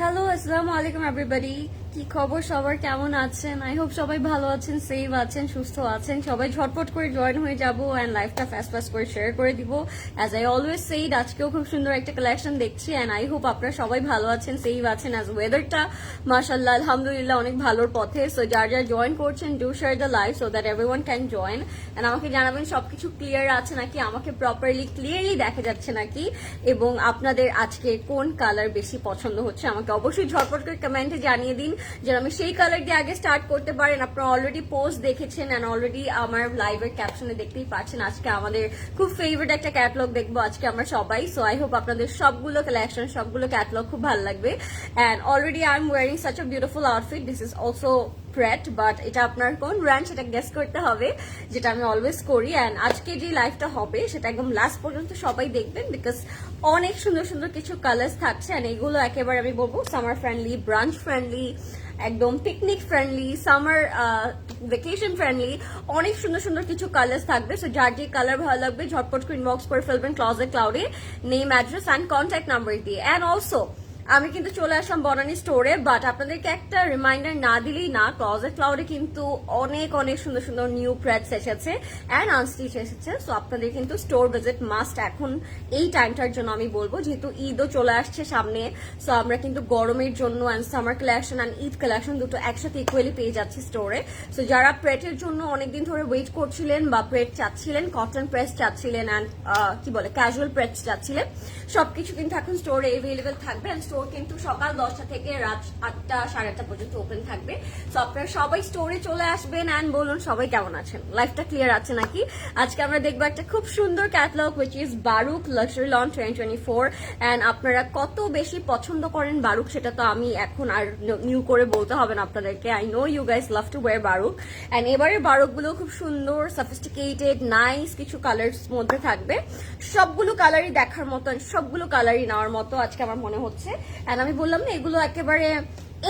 Hello, আসসালামু আলাইকুম everybody. কি খবর সবার, কেমন আছেন? আই হোপ সবাই ভালো আছেন, সেফ আছেন, সুস্থ আছেন। সবাই ঝটপট করে জয়েন হয়ে যাব অ্যান্ড লাইফটা ফাস্ট ফাস্ট করে শেয়ার করে দিব। অ্যাজ আই অলওয়েজ সেইড, আজকেও খুব সুন্দর একটা কালেকশন দেখছি অ্যান্ড আই হোপ আপনারা সবাই ভালো আছেন, সেফ আছেন। অ্যাজ ওয়েদারটা মাশাআল্লাহ আলহামদুলিল্লাহ অনেক ভালোর পথে। সো যার যার জয়েন করছেন, do share the live so that everyone can join. And আমাকে জানাবেন সবকিছু ক্লিয়ার আছে নাকি, আমাকে প্রপারলি ক্লিয়ারলি দেখা যাচ্ছে নাকি, এবং আপনাদের আজকে কোন কালার বেশি পছন্দ হচ্ছে আমাকে অবশ্যই ঝটপট করে কমেন্টে জানিয়ে দিন, যেন আমি সেই কালার দিয়ে আগে স্টার্ট করতে পারেন। আপনারা অলরেডি পোস্ট দেখেছেন এন্ড অলরেডি আমার লাইভের ক্যাপশনে দেখতেই পাচ্ছেন আজকে আমাদের খুব ফেভারিট একটা ক্যাটালগ দেখবো আজকে আমরা সবাই। সো আই হোপ আপনাদের সবগুলো কালেকশন, সবগুলো ক্যাটালগ খুব ভালো লাগবে। And already I am wearing such a beautiful outfit. This is also pret, but এটা আপনার কোন ব্র্যান্ড সেটা গেস করতে হবে, যেটা আমি অলওয়েজ করি। অ্যান্ড আজকে যে লাইভটা হবে সেটা একদম লাস্ট পর্যন্ত সবাই দেখবেন, বিকজ অনেক সুন্দর সুন্দর কিছু কালার্স থাকছে। অ্যান্ড এগুলো একেবারে আমি বলবো সামার ফ্রেন্ডলি, ব্রাঞ্চ ফ্রেন্ডলি, একদম picnic friendly, summer vacation friendly. অনেক সুন্দর সুন্দর কিছু কালার্স থাকবে। সো যার যে কালার ভালো লাগবে ঝটপট করে ইনবক্স করে ফেলবেন ক্লজেট ক্লাউডে, name, address and contact number দিয়ে। অ্যান্ড অলসো আমি কিন্তু চলে আসলাম বনানী স্টোরে, বাট আপনাদেরকে একটা রিমাইন্ডার না দিলেই না, ক্লজেট ক্লাউডে কিন্তু অনেক অনেক সুন্দর সুন্দর নিউ প্রেডস এসেছে অ্যান্ড আনস্টিচ এসেছে। সো আপনাদের কিন্তু স্টোর ভিজিট মাস্ট এখন এই টাইমটার জন্য আমি বলবো, যেহেতু ঈদও চলে আসছে সামনে। সো আমরা কিন্তু গরমের জন্য and summer collection and Eid collection দুটো একসাথে ইকুয়ালি পেয়ে যাচ্ছি স্টোরে। সো যারা প্রেটের জন্য অনেকদিন ধরে ওয়েট করছিলেন বা প্রেট চাচ্ছিলেন, কটন প্রেস চাচ্ছিলেন অ্যান্ড কি বলে ক্যাজুয়াল প্রেস চাচ্ছিলেন, সবকিছু কিন্তু এখন স্টোরে এভেলেবেল থাকবে। স্টোর কিন্তু সকাল 10টা থেকে রাত 8টা 8:30 পর্যন্ত ওপেন থাকবে। সো আপনারা সবাই স্টোরে চলে আসবেন অ্যান্ড বলুন সবাই কেমন আছেন, লাইফটা ক্লিয়ার আছে নাকি। আজকে আমরা দেখবো একটা খুব সুন্দর catalogue which is Baroque luxury launch 2024। And আপনারা কত বেশি পছন্দ করেন বারুক সেটা তো আমি এখন আর নিউ করে বলতে হবে না আপনাদেরকে। I know you guys love to wear Baroque. And এবারের বারুকগুলো খুব সুন্দর, সফিস্টিকেটেড, নাইস কিছু কালার্স মধ্যে থাকবে। সবগুলো কালারই দেখার মতো, সবগুলো কালারই নেওয়ার মতো আজকে আমার মনে হচ্ছে। এন্ড আমি বললাম না, এগুলো একেবারে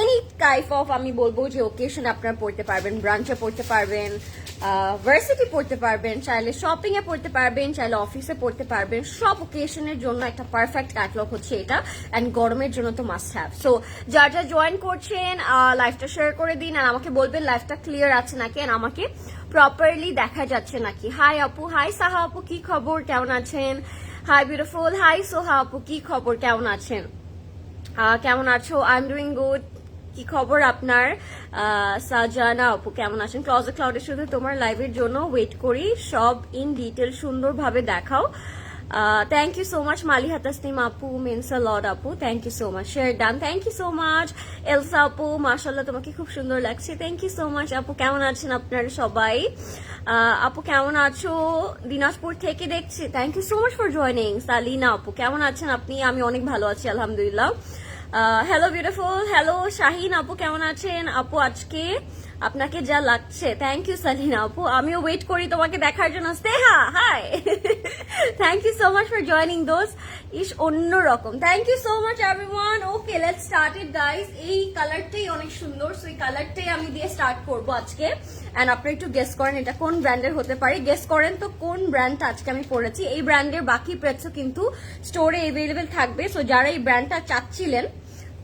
এনি টাইপ অফ, আমি বলবো যে ওকেশন আপনারা পড়তে পারবেন, ব্রাঞ্চে পড়তে পারবেন, ভার্সিটি পড়তে পারবেন, চাইলে শপিং এ পড়তে পারবেন, চাইলে অফিসে পড়তে পারবেন। সব ওকেশনের জন্য একটা পারফেক্ট ক্যাটালগ হচ্ছে এটা, এন্ড গরমের জন্য তো মাস্ট হ্যাভ। সো যার যা জয়েন করছেন লাইভটা শেয়ার করে দিন আর আমাকে বলবেন লাইভটা ক্লিয়ার আছে নাকি, এন্ড আমাকে প্রপারলি দেখা যাচ্ছে নাকি। হাই আপু, হাই সাহা আপু, কি খবর, কেমন আছেন? হাই বিউটিফুল, হাই সোহা আপু, কি খবর, কেমন আছেন? কেমন আছো? I am doing good. কি খবর আপনার? সাজানা আপু কেমন আছেন? ক্লজেট ক্লাউডে শুধু তোমার লাইভের জন্য ওয়েট করি, সব ইন ডিটেল সুন্দরভাবে দেখাও। Thank you so much Maliha Tasnim আপু, মিনস আ লট আপু, thank you so much, share done, thank you so much. Elsa আপু মাশাআল্লাহ তোমাকে খুব সুন্দর লাগছে, থ্যাংক ইউ সো মাচ আপু। কেমন আছেন আপনারা সবাই? আপু কেমন আছো? দিনাজপুর থেকে দেখছি, thank you so much for joining. Salina আপু কেমন আছেন আপনি? আমি অনেক ভালো আছি আলহামদুলিল্লাহ। হ্যালো বিউটিফুল, হ্যালো শাহিন আপু কেমন আছেন? আপু আজকে আপনাকে যা লাগছে, থ্যাংক ইউ সালিনা আপু, আমিও ওয়েট করি তোমাকে দেখার জন্য। Sneha hi, thank you so much for joining those. ইস অন্যরকম, thank you so much everyone. Okay let's start it guys. এই কালারটাই অনেক সুন্দর, সো এই কালারটাই আমি দিয়ে স্টার্ট করবো আজকে। এন্ড আপনারা একটু গেস করেন এটা কোন ব্র্যান্ডের হতে পারে, গেস করেন তো কোন ব্র্যান্ডটা আজকে আমি পরেছি। এই ব্র্যান্ডের বাকি প্রেটসও কিন্তু স্টোরে এভেলেবেল থাকবে। সো যারা এই ব্র্যান্ডটা চাচ্ছিলেন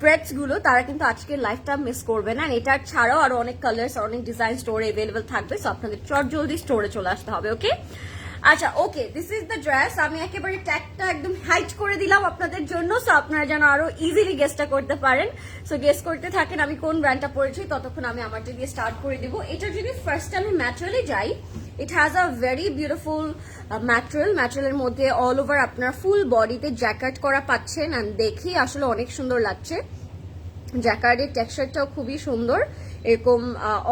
প্রেটস গুলো, তারা কিন্তু আজকের লাইফটা মিস করবে না। এটার ছাড়াও আরো অনেক কালার্স, অনেক ডিজাইন স্টোরে এভেলেবেল থাকবে। সো আপনাদের চট জলদি স্টোরে চলে আসতে হবে। ওকে আচ্ছা, ওকে দিস ইজ দ্য ড্রেস। আমি একেবারে ট্যাগটা একদম হাইট করে দিলাম আপনাদের জন্য, সো আপনারা যেন আরো ইজিলি গেসটা করতে পারেন। সো গেস করতে থাকেন আমি কোন ব্র্যান্ডটা পরেছি, ততক্ষণ আমি আমারটা দিয়ে স্টার্ট করে দিব। এটা যদি ফার্স্ট আমি ম্যাটেরিয়ালে যাই, it has a very beautiful ম্যাটেরিয়ালের মধ্যে অল ওভার আপনার ফুল বডিতে জ্যাকেট করা পাচ্ছেন, অ্যান্ড দেখি আসলে অনেক সুন্দর লাগছে। জ্যাকার্ডের টেক্সচারটাও খুবই সুন্দর, এরকম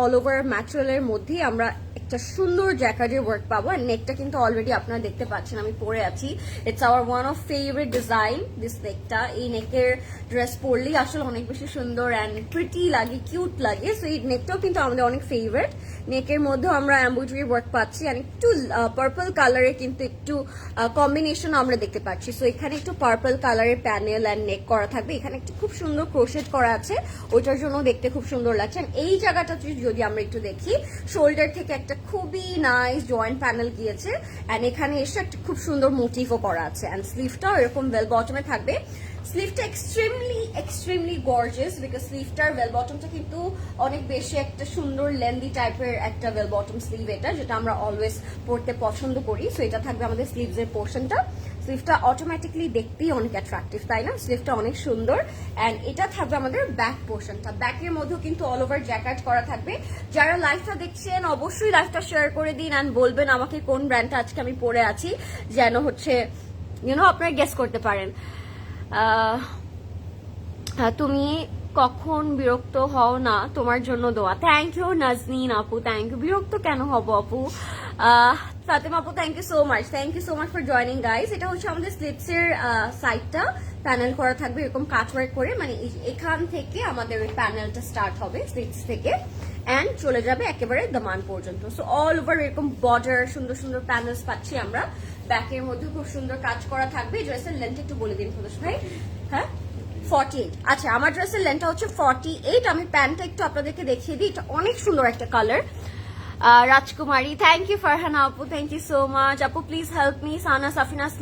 অল ওভার ম্যাটেরিয়ালের মধ্যেই আমরা একটা সুন্দর জ্যাকার্ডের ওয়ার্ক পাবো। আর নেকটা কিন্তু অলরেডি আপনারা দেখতে পাচ্ছেন আমি পরে আছি। It's our one of favourite design this নেকটা। এই নেকের ড্রেস পরলেই আসলে অনেক বেশি সুন্দর অ্যান্ড প্রিটি লাগে, কিউট লাগে। সো এই নেকটাও কিন্তু আমাদের অনেক ফেভারিট। নেকের মধ্যেও আমরা এমব্রয়ডারি ওয়ার্ক পাচ্ছি, আর একটু পার্পল কালারের কিন্তু একটু কম্বিনেশন আমরা দেখতে পাচ্ছি। সো এখানে একটু পার্পল কালারের প্যানেল অ্যান্ড নেক করা থাকবে। এখানে একটু খুব সুন্দর ক্রোশেট করা আছে, ওইটার জন্য দেখতে খুব সুন্দর লাগছে। এই জায়গাটা যদি আমরা একটু দেখি, শোল্ডার থেকে একটা খুবই নাইস জয়েন্ট প্যানেল গিয়েছে, অ্যান্ড এখানে এসে একটা খুব সুন্দর মোটিভও করা আছে। অ্যান্ড স্লিভটাও এরকম বেল বটমে থাকবে। স্লিভটা এক্সট্রিমলি গর্জিয়াস বিকজ স্লিভটার ওয়েল বটমটা কিন্তু অনেক বেশি একটা সুন্দর লেন্দি টাইপের একটা ওয়েল বটম স্লিভ এটা, যেটা আমরা অলওয়েজ পরতে পছন্দ করি। সো এটা থাকবে আমাদের স্লিভস এর পোর্শনটা। স্লিভটা অটোমেটিকলি দেখতেই অনেক অ্যাট্রাকটিভ, তাই না? স্লিভটা অনেক সুন্দর। অ্যান্ড এটা থাকবে আমাদের ব্যাক পোর্শনটা। ব্যাকের মধ্যেও কিন্তু অল ওভার জ্যাকেট করা থাকবে। যারা লাইভটা দেখছেন অবশ্যই লাইভটা শেয়ার করে দিন অ্যান্ড বলবেন আমাকে কোন ব্র্যান্ডটা আজকে আমি পরে আছি, যেন হচ্ছে আপনারা গেস করতে পারেন। তুমি কখন বিরক্ত হও না, তোমার জন্য দোয়া। থ্যাংক ইউ নাজনীন আপু, থ্যাংক ইউ। বিরক্ত কেন হব আপু? ফাতেমা আপু thank you so much for joining guys. এটা হচ্ছে আমাদের স্লিপস এর সাইডটা প্যানেল করা থাকবে এরকম কাটওয়ার্ক করে, মানে এখান থেকে আমাদের ওই প্যানেলটা স্টার্ট হবে স্লিপস থেকে অ্যান্ড চলে যাবে একেবারে দামান পর্যন্ত। সো অল ওভার এরকম বর্ডার সুন্দর সুন্দর প্যানেলস পাচ্ছি আমরা। ব্যাকের মধ্যে খুব সুন্দর কাজ করা থাকবে। ড্রেসের লেন্থ একটু বলে দিন প্রদোষ ভাই। হ্যাঁ 48। আচ্ছা, আমার ড্রেসের লেন্থটা হচ্ছে 48। আমি প্যান্টটা একটু আপনাদেরকে দেখিয়ে দিই, এটা অনেক সুন্দর একটা কালার। রাজকুমারী থ্যাংক ইউ। ফারহানা আপু থ্যাংক ইউ সো মাচ। আপু please help me, Sana Safinaz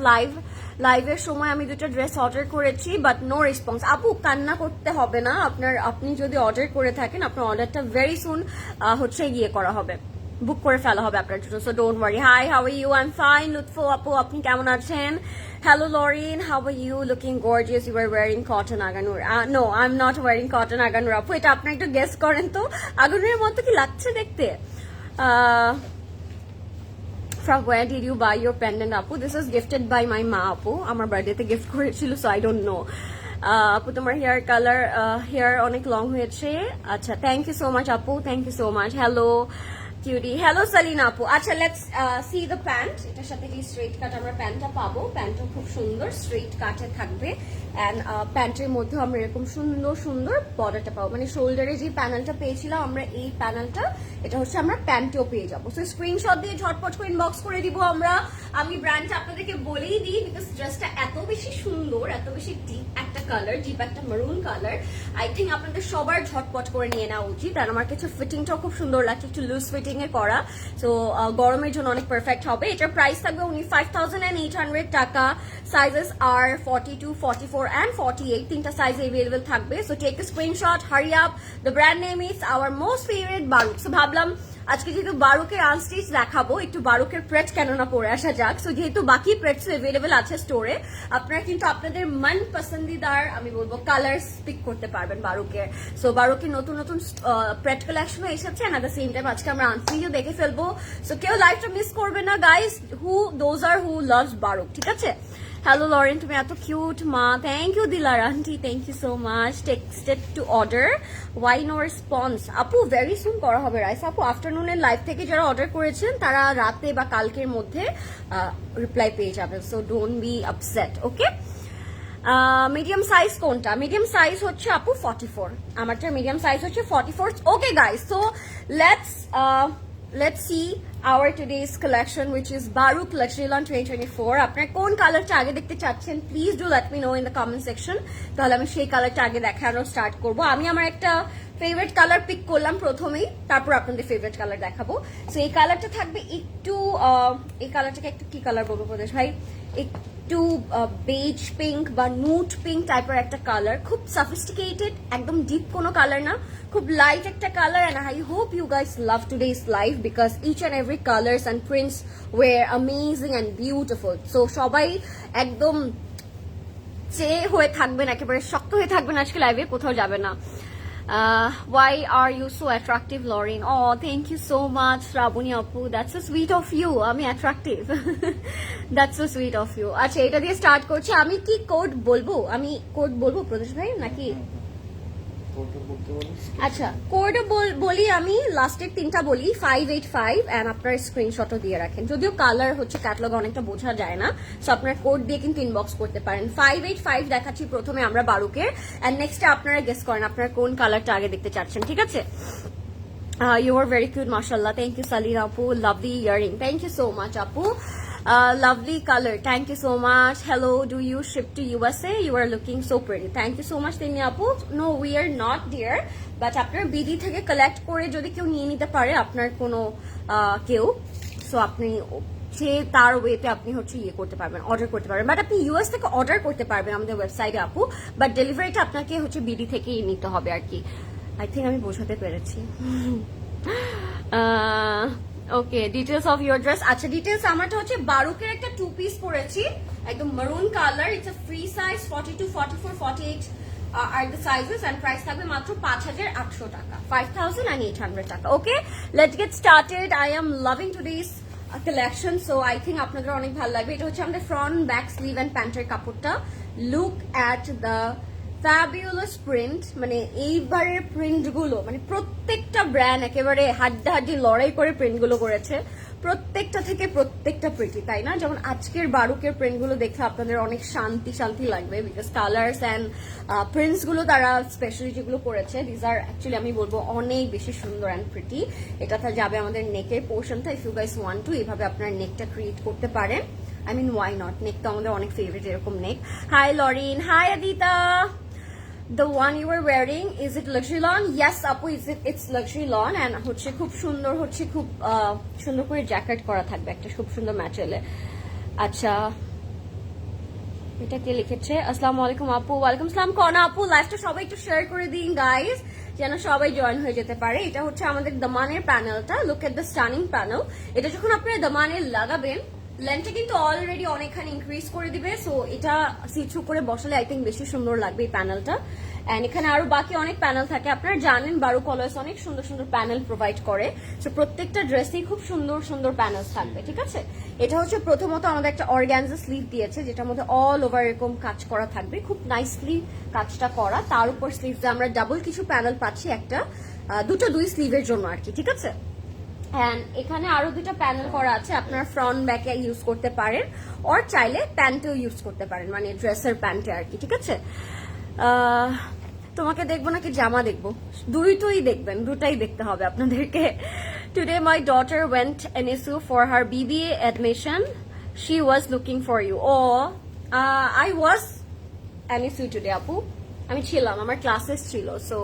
লাইভের সময় আমি দুটো ড্রেস অর্ডার করেছি বাট নো রেসপন্স। আপু কান্না করতে হবে না, আপনি যদি অর্ডার করে থাকেন আপনার অর্ডারটা ভেরি সুন হচ্ছে গিয়ে করা হবে, বুক করে ফেলা হবে আপনার জন্য। So don't worry. Hi, how are you? I am fine. Lutfu আপু আপনি কেমন আছেন? Hello Lauren, how are you? Looking gorgeous. You are wearing cotton aganur. No, I'm not wearing cotton aganur. আপু এটা আপনি একটু গেস করেন তো, আগানুরের মতো কি লাগছে দেখতে? From where did you buy your pendant আপু? This is gifted by my মা আপু, আমার বার্থডেতে গিফট করেছিল, সো আই ডোন্ট নো। আপু তোমার হেয়ার কালার, হেয়ার অনেক লং হয়েছে। আচ্ছা, থ্যাংক ইউ সো মাচ আপু, thank you so much. Hello cutie, hello Salina আপু। আচ্ছা, লেটস সি দ্য প্যান্ট। এটার সাথে কি স্ট্রেট কাট আমরা প্যান্টটা পাবো। প্যান্টটা খুব সুন্দর স্ট্রেট কাটে থাকবে অ্যান্ড প্যান্টের মধ্যে আমরা এরকম সুন্দর সুন্দর বর্ডারটা পাবো, মানে শোল্ডারে যে প্যানেলটা পেয়েছিলাম আমরা এই প্যানেলটা এটা হচ্ছে আমরা প্যান্টেও পেয়ে যাবো। সো স্ক্রিনশট দিয়ে ঝটপট করে ইনবক্স করে দিব আমরা। আমি ব্র্যান্ডটা আপনাদেরকে বলেই দিই বিকজ ড্রেসটা এত বেশি সুন্দর, এত বেশি ডিপ একটা কালার, ডিপ একটা মেরুন কালার। আই থিঙ্ক আপনাদের সবার ঝটপট করে নিয়ে নেওয়া উচিত। আর আমার কাছে ফিটিংটাও খুব সুন্দর লাগছে, একটু লুজ ফিটিং এ করা। সো গরমের জন্য অনেক পারফেক্ট হবে। এটার প্রাইস থাকবে only 5,800 টাকা। সাইজেস আর 42, 44 and 48, তিনটা সাইজ अवेलेबल থাকবে। So take a screenshot, hurry up. The brand name is our most favourite Baroque. So ভাবলাম আজকে যেহেতু বারুকের আনস্টিচ দেখাবো, একটু বারুকের প্রেট কেননা পরে আসা যাক। সো যেহেতু বাকি প্রেটস अवेलेबल আছে স্টোরে, আপনারা কিন্তু আপনাদের মন পছন্দিদার আমি বলবো কালার্স পিক করতে পারবেন বারুকের। সো বারুকের নতুন নতুন প্রেট কালেকশনও এসেছে and at the same time আজকে আমরা আনস্টিচও দেখে ফেলবো। সো কেউ লাইভটা মিস করবে না গাইস, হু লাভস বারুক, ঠিক আছে? হ্যালো লরেন, তুমি এত কিউট মা। Thank you Dilar aunty, thank you so much. Texted to order, why no response? আপু ভেরি সুন করা হবে রাইস আপু। আফটারনুনের লাইভ থেকে যারা অর্ডার করেছেন তারা রাতে বা কালকের মধ্যে রিপ্লাই পেয়ে যাবেন। So don't be upset, okay? Medium size কোনটা? মিডিয়াম সাইজ হচ্ছে আপু 44, আমারটা মিডিয়াম সাইজ হচ্ছে 44। Okay guys, so let's see our today's collection which is Baroque Luxury Launch 2024. আপনারা কোন কালারটা আগে দেখতে চাচ্ছেন please do let me no in the comment section, তাহলে আমি সেই কালারটা আগে দেখানো স্টার্ট করব। আমি আমার একটা ফেভারিট কালার পিক করলাম প্রথমেই, তারপর আপনাদের ফেভারিট কালার দেখাবো। সো এই কালারটা থাকবে একটু, এই কালারটাকে একটু কি কালার বলবো প্রদেশ ভাই, একটু বেজ পিঙ্ক বা নুট পিঙ্ক টাইপের একটা কালার, খুব সফিস্টিকেটেড, একদম ডিপ কোনো কালার না, খুব লাইট একটা colour. And I hope you guys love today's live because each and every colours and prints were amazing and beautiful. So সবাই একদম চেয়ে হয়ে থাকবেন, একেবারে শক্ত হয়ে থাকবেন আজকে লাইভে, কোথাও যাবে না। Why are you so attractive, Lauren? Oh, thank you so much, Rabuni Apu. That's so sweet of you. আমি attractive. That's so sweet of you. আচ্ছা, এটা দিয়ে স্টার্ট করছি। আমি কি কোড বলবো? আমি কোড বলবো প্রদেশ ভাই নাকি? আচ্ছা, কোড বলি আমি, লাস্টের তিনটা বলি 585 এন্ড আপনার স্ক্রিনশটও দিয়ে রাখেন। যদিও কালার হচ্ছে ক্যাটালগ অনেকটা বোঝা যায় না, সো আপনার কোড দিয়ে কিন্তু ইনবক্স করতে পারেন। 585 দেখাচ্ছি প্রথমে আমরা বারুকের, এন্ড নেক্সটে আপনারা গেস করেন আপনারা কোন কালারটা আগে দেখতে চাচ্ছেন, ঠিক আছে? You are very cute, mashallah. Thank you, Salina Apu. Lovely earring. Thank you so much, Apu. Lovely color. Thank you so much. Hello, do you ship to USA? You are looking so pretty. Thank you so much, Tini Apu. No, we are not there. But আপনার BD থেকে collect করে যদি কেউ নিয়ে নিতে পারে আপনার কোনো কেউ, সো আপনি যে তার ওয়েতে আপনি হচ্ছে ইয়ে করতে পারবেন, অর্ডার করতে পারবেন। বাট আপনি ইউএস থেকে অর্ডার করতে পারবেন আমাদের ওয়েবসাইটে আপু, বাট ডেলিভারিটা আপনাকে হচ্ছে বিডি থেকেই নিতে হবে আর কি। আই থিঙ্ক আমি বোঝাতে পেরেছি। ওকে, ডিটেলস অফ ইউর ড্রেস। আচ্ছা, ডিটেলস আমারটা হচ্ছে বারুকের একটা 2 পিস পরেছি, একদম মারুন colour. It's a free size 42, 44, 48 are the sizes and price থাকবে মাত্র 5,800 টাকা, 5,800 টাকা। ওকে, let's get started. I am loving today's collection, so I think আপনাদের অনেক ভালো লাগবে। এটা হচ্ছে আমাদের ফ্রন্ট, ব্যাক, স্লিভ এন্ড প্যান্টের কাপড়টা। Look at the fabulous print, মানে এইবারের প্রিন্ট গুলো মানে প্রত্যেকটা ব্র্যান্ড একেবারে হাড্ডাহাড্ডি লড়াই করে প্রিন্ট গুলো করেছে, প্রত্যেকটা থেকে প্রত্যেকটা প্রিটি, তাই না? যেমন আজকের বারুকের প্রিন্ট গুলো দেখে আপনাদের অনেক শান্তি শান্তি লাগবে, বিকজ কালার্স অ্যান্ড প্রিন্টস গুলো তারা স্পেশালি যেগুলো করেছে, দিজ আর অ্যাকচুয়ালি আমি বলবো অনেক বেশি সুন্দর অ্যান্ড প্রিটি। এটা যাবে আমাদের নেকের পোর্শনটা। If you guys want to এইভাবে আপনার নেকটা ক্রিয়েট করতে পারেন, I mean why not? নেক তো আমাদের অনেক ফেভারিট এরকম neck. Hi Lorin, hi Adita. The one you were wearing, is it luxury lawn? Yes আপু, it's luxury lawn and হচ্ছে খুব সুন্দর, হচ্ছে খুব সুন্দর করে জ্যাকেট করা থাকবে একটা খুব সুন্দর ম্যাটেরিয়ালে। আচ্ছা, এটা কে লিখেছে? আসসালামু আলাইকুম আপু। ওয়ালাইকুম আসসালাম কনা আপু। লাইভটা সবাই একটু শেয়ার করে দিন গাইস, যেন সবাই জয়েন হয়ে যেতে পারে। এটা হচ্ছে আমাদের দামানের প্যানেলটা। Look at the stunning panel. এটা যখন আপনারা দামানে লাগাবেন, লেন্থটা কিন্তু অলরেডি অনেকখানি ইনক্রিজ করে দিবে, সো এটা সিচু করে বসালে আই থিঙ্ক বেশি সুন্দর লাগবে এই প্যানেলটা। এন্ড এখানে আরো বাকি অনেক প্যানেল থাকে, আপনারা জানেন বারুক অলওয়েজ অনেক সুন্দর সুন্দর প্যানেল প্রোভাইড করে, সো প্রত্যেকটা ড্রেসেই খুব সুন্দর সুন্দর প্যানেল থাকবে, ঠিক আছে? এটা হচ্ছে প্রথমত আমাদের একটা অর্গানজা স্লিভ দিয়েছে, যেটার মধ্যে অল ওভার এরকম কাজ করা থাকবে, খুব নাইসলি কাজটা করা। তার উপর স্লিভসে আমরা ডাবল কিছু প্যানেল পাচ্ছি, একটা দুই স্লিভের জন্য আর কি, ঠিক আছে? অ্যান্ড এখানে আরো 2টা প্যানেল করা আছে, আপনারা ফ্রন্ট ব্যাকে ইউজ করতে পারেন, অর চাইলে প্যান্টেও ইউজ করতে পারেন, মানে ড্রেসের প্যান্টে আর কি, ঠিক আছে? তোমাকে দেখবো নাকি জামা দেখবো? দুইটাই দেখবেন, দুটাই দেখতে হবে আপনাদেরকে। Today my daughter went NSU for her BBA admission. She was looking for you. Oh, I was NSU today আপু, আমি ছিলাম, আমার ক্লাসেস ছিল, সো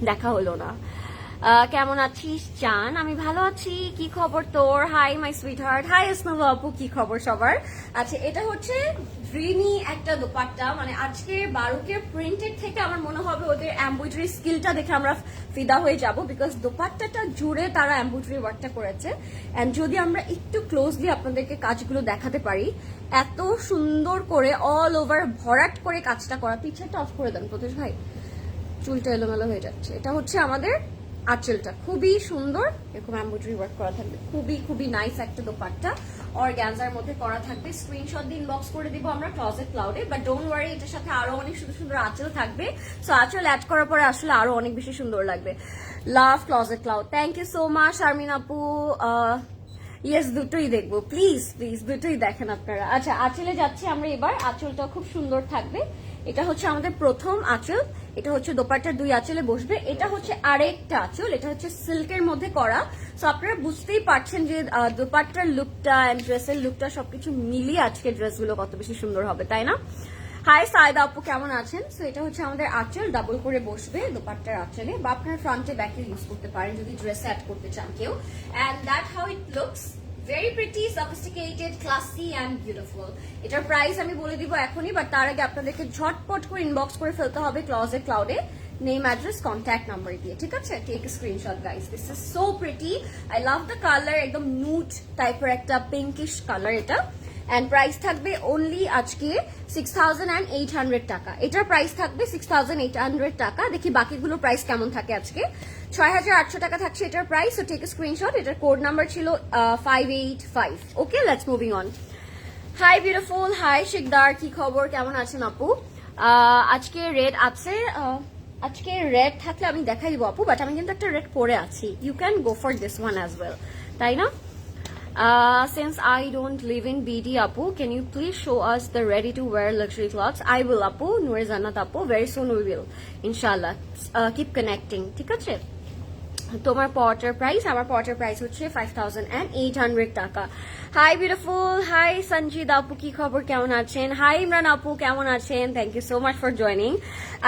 দেখা হলো না। কেমন আছিস জান? আমি ভালো আছি, কি খবর তোর? Hi my sweet heart. Hi Isnova আপু, কি খবর সবার? আচ্ছা, এটা হচ্ছে ড্রিমি একটা দোপাট্টা, মানে আজকে বারুকের প্রিন্টের থেকে আমার মনে হবে ওদের এমব্রয়ডারি স্কিলটা দেখে আমরা ফিদা হয়ে যাব, বিকজ দোপাট্টাটা জুড়ে তারা এমব্রয়ডারি ওয়ার্কটা করেছে। এন্ড যদি আমরা একটু ক্লোজলি আপনাদেরকে কাজগুলো দেখাতে পারি, এত সুন্দর করে অল ওভার ভরাট করে কাজটা করা। পিছনটা অফ করে দেন প্রতেশ ভাই, চুলটা এলোমেলো হয়ে যাচ্ছে। এটা হচ্ছে আমাদের আঁচলটা, খুবই সুন্দর এরকম এমব্রয়ডারি ওয়ার্ক করা থাকবে, খুবই খুবই নাইস একটা দোপাট্টা, অর্গানজার মধ্যে করা থাকবে। স্ক্রিনশট দিয়ে ইনবক্স করে দিব আমরা ক্লজেট ক্লাউডে, বাট ডোন্ট ওয়ারি, এটার সাথে আরো অনেক সুন্দর সুন্দর আঁচল থাকবে, সো আঁচল অ্যাড করার পরে আসলে আরো অনেক বেশি সুন্দর লাগবে। Love Closet Cloud, thank you so much Sharmin আপু। ইয়েস, দুটোই দেখবো, প্লিজ প্লিজ দুটোই দেখেন আপনারা। আচ্ছা, আঁচলে যাচ্ছি আমরা এবার। আঁচলটা খুব সুন্দর থাকবে, এটা হচ্ছে আমাদের প্রথম আঁচল, এটা হচ্ছে দোপাট্টার 2 আঁচলে বসবে। এটা হচ্ছে আরেকটা আঁচল, এটা হচ্ছে সিল্কের মধ্যে করা, সো আপনারা বুঝতেই পারছেন যে দোপাট্টার লুকটা এন্ড ড্রেসের লুকটা সবকিছু মিলিয়ে আজকে ড্রেসগুলো কত বেশি সুন্দর হবে, তাই না? হাই সাইদা আপু, কেমন আছেন? সো এটা হচ্ছে আমাদের আঁচল, ডাবল করে বসবে দোপাট্টার আঁচলে, বা আপনার ফ্রন্টে ব্যাকে ইউজ করতে পারেন যদি ড্রেসে অ্যাড করতে চান কেউ। And that how it looks, very pretty, sophisticated, classy and beautiful. এটার প্রাইস আমি বলে দিব এখনই, বাট তার আগে আপনাদেরকে ঝটপট করে ইনবক্স করে ফেলতে হবে ক্লজেট ক্লাউডে, নেম, অ্যাড্রেস, কন্ট্যাক্ট নাম্বার দিয়ে, ঠিক আছে? Take screenshot guys, this is so pretty, I love the colour, একদম নুট টাইপের একটা পিঙ্কিশ কালার এটা। এন্ড প্রাইস থাকবে অনলি আজকে 6,800 টাকা। এটার প্রাইস থাকবে 6,800 টাকা। দেখি বাকিগুলো প্রাইস কেমন থাকে আজকে। 6,800 টাকা থাকছে এটার প্রাইস, সো টেক স্ক্রিনশট। এটার কোড নাম্বার ছিল 585। Okay, let's moving on. Hi beautiful, hi Sikdar, কি খবর, কেমন আছেন আপু? আজকে রেড আছে, আজকে রেড থাকলে আমি দেখাই দিব আপু, বাট আমি কিন্তু একটা রেড পরে আছি। You can go for this one as well, তাই না? Since I don't live in BD Apu, can you please show us the ready to wear luxury clothes? I will Apu, Noor Zanat Apu, very soon we will, inshallah. Keep connecting, ঠিক আছে? তোমার Potter price, আমার Potter price হচ্ছে 5,800 টাকা। High beautiful, high Sanjid আপু, কি খবর, কেমন আছেন? হাই ইমরান আপু, কেমন আছেন? Thank you so much for joining.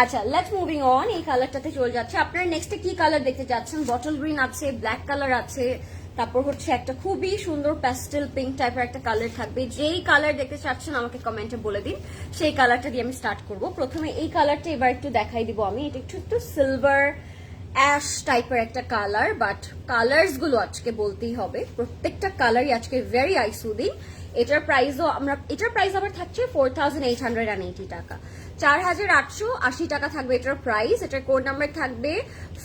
আচ্ছা, লেটস মুভিং অন। এই কালারটাতে চলে যাচ্ছে। আপনারা নেক্সটে কি কালার দেখতে যাচ্ছেন? বটল গ্রিন আছে, ব্ল্যাক কালার আছে, তারপর হচ্ছে একটা খুবই সুন্দর প্যাস্টেল পিঙ্ক টাইপের একটা কালার থাকবে। যেই কালার দেখতে চাচ্ছেন আমাকে কমেন্টে বলে দিন, সেই কালারটা দিয়ে আমি স্টার্ট করব। প্রথমে এই কালারটা এবার একটু দেখাই দিব আমি। এটা একটু সিলভার অ্যাশ টাইপের একটা কালার, বাট কালার্স গুলো আজকে বলতেই হবে, প্রত্যেকটা কালারই আজকে ভেরি আই সুদিং। এটার প্রাইস আবার থাকছে 4880 টাকা, 4880 টাকা থাকবে এটার প্রাইস। এটার কোড নাম্বার থাকবে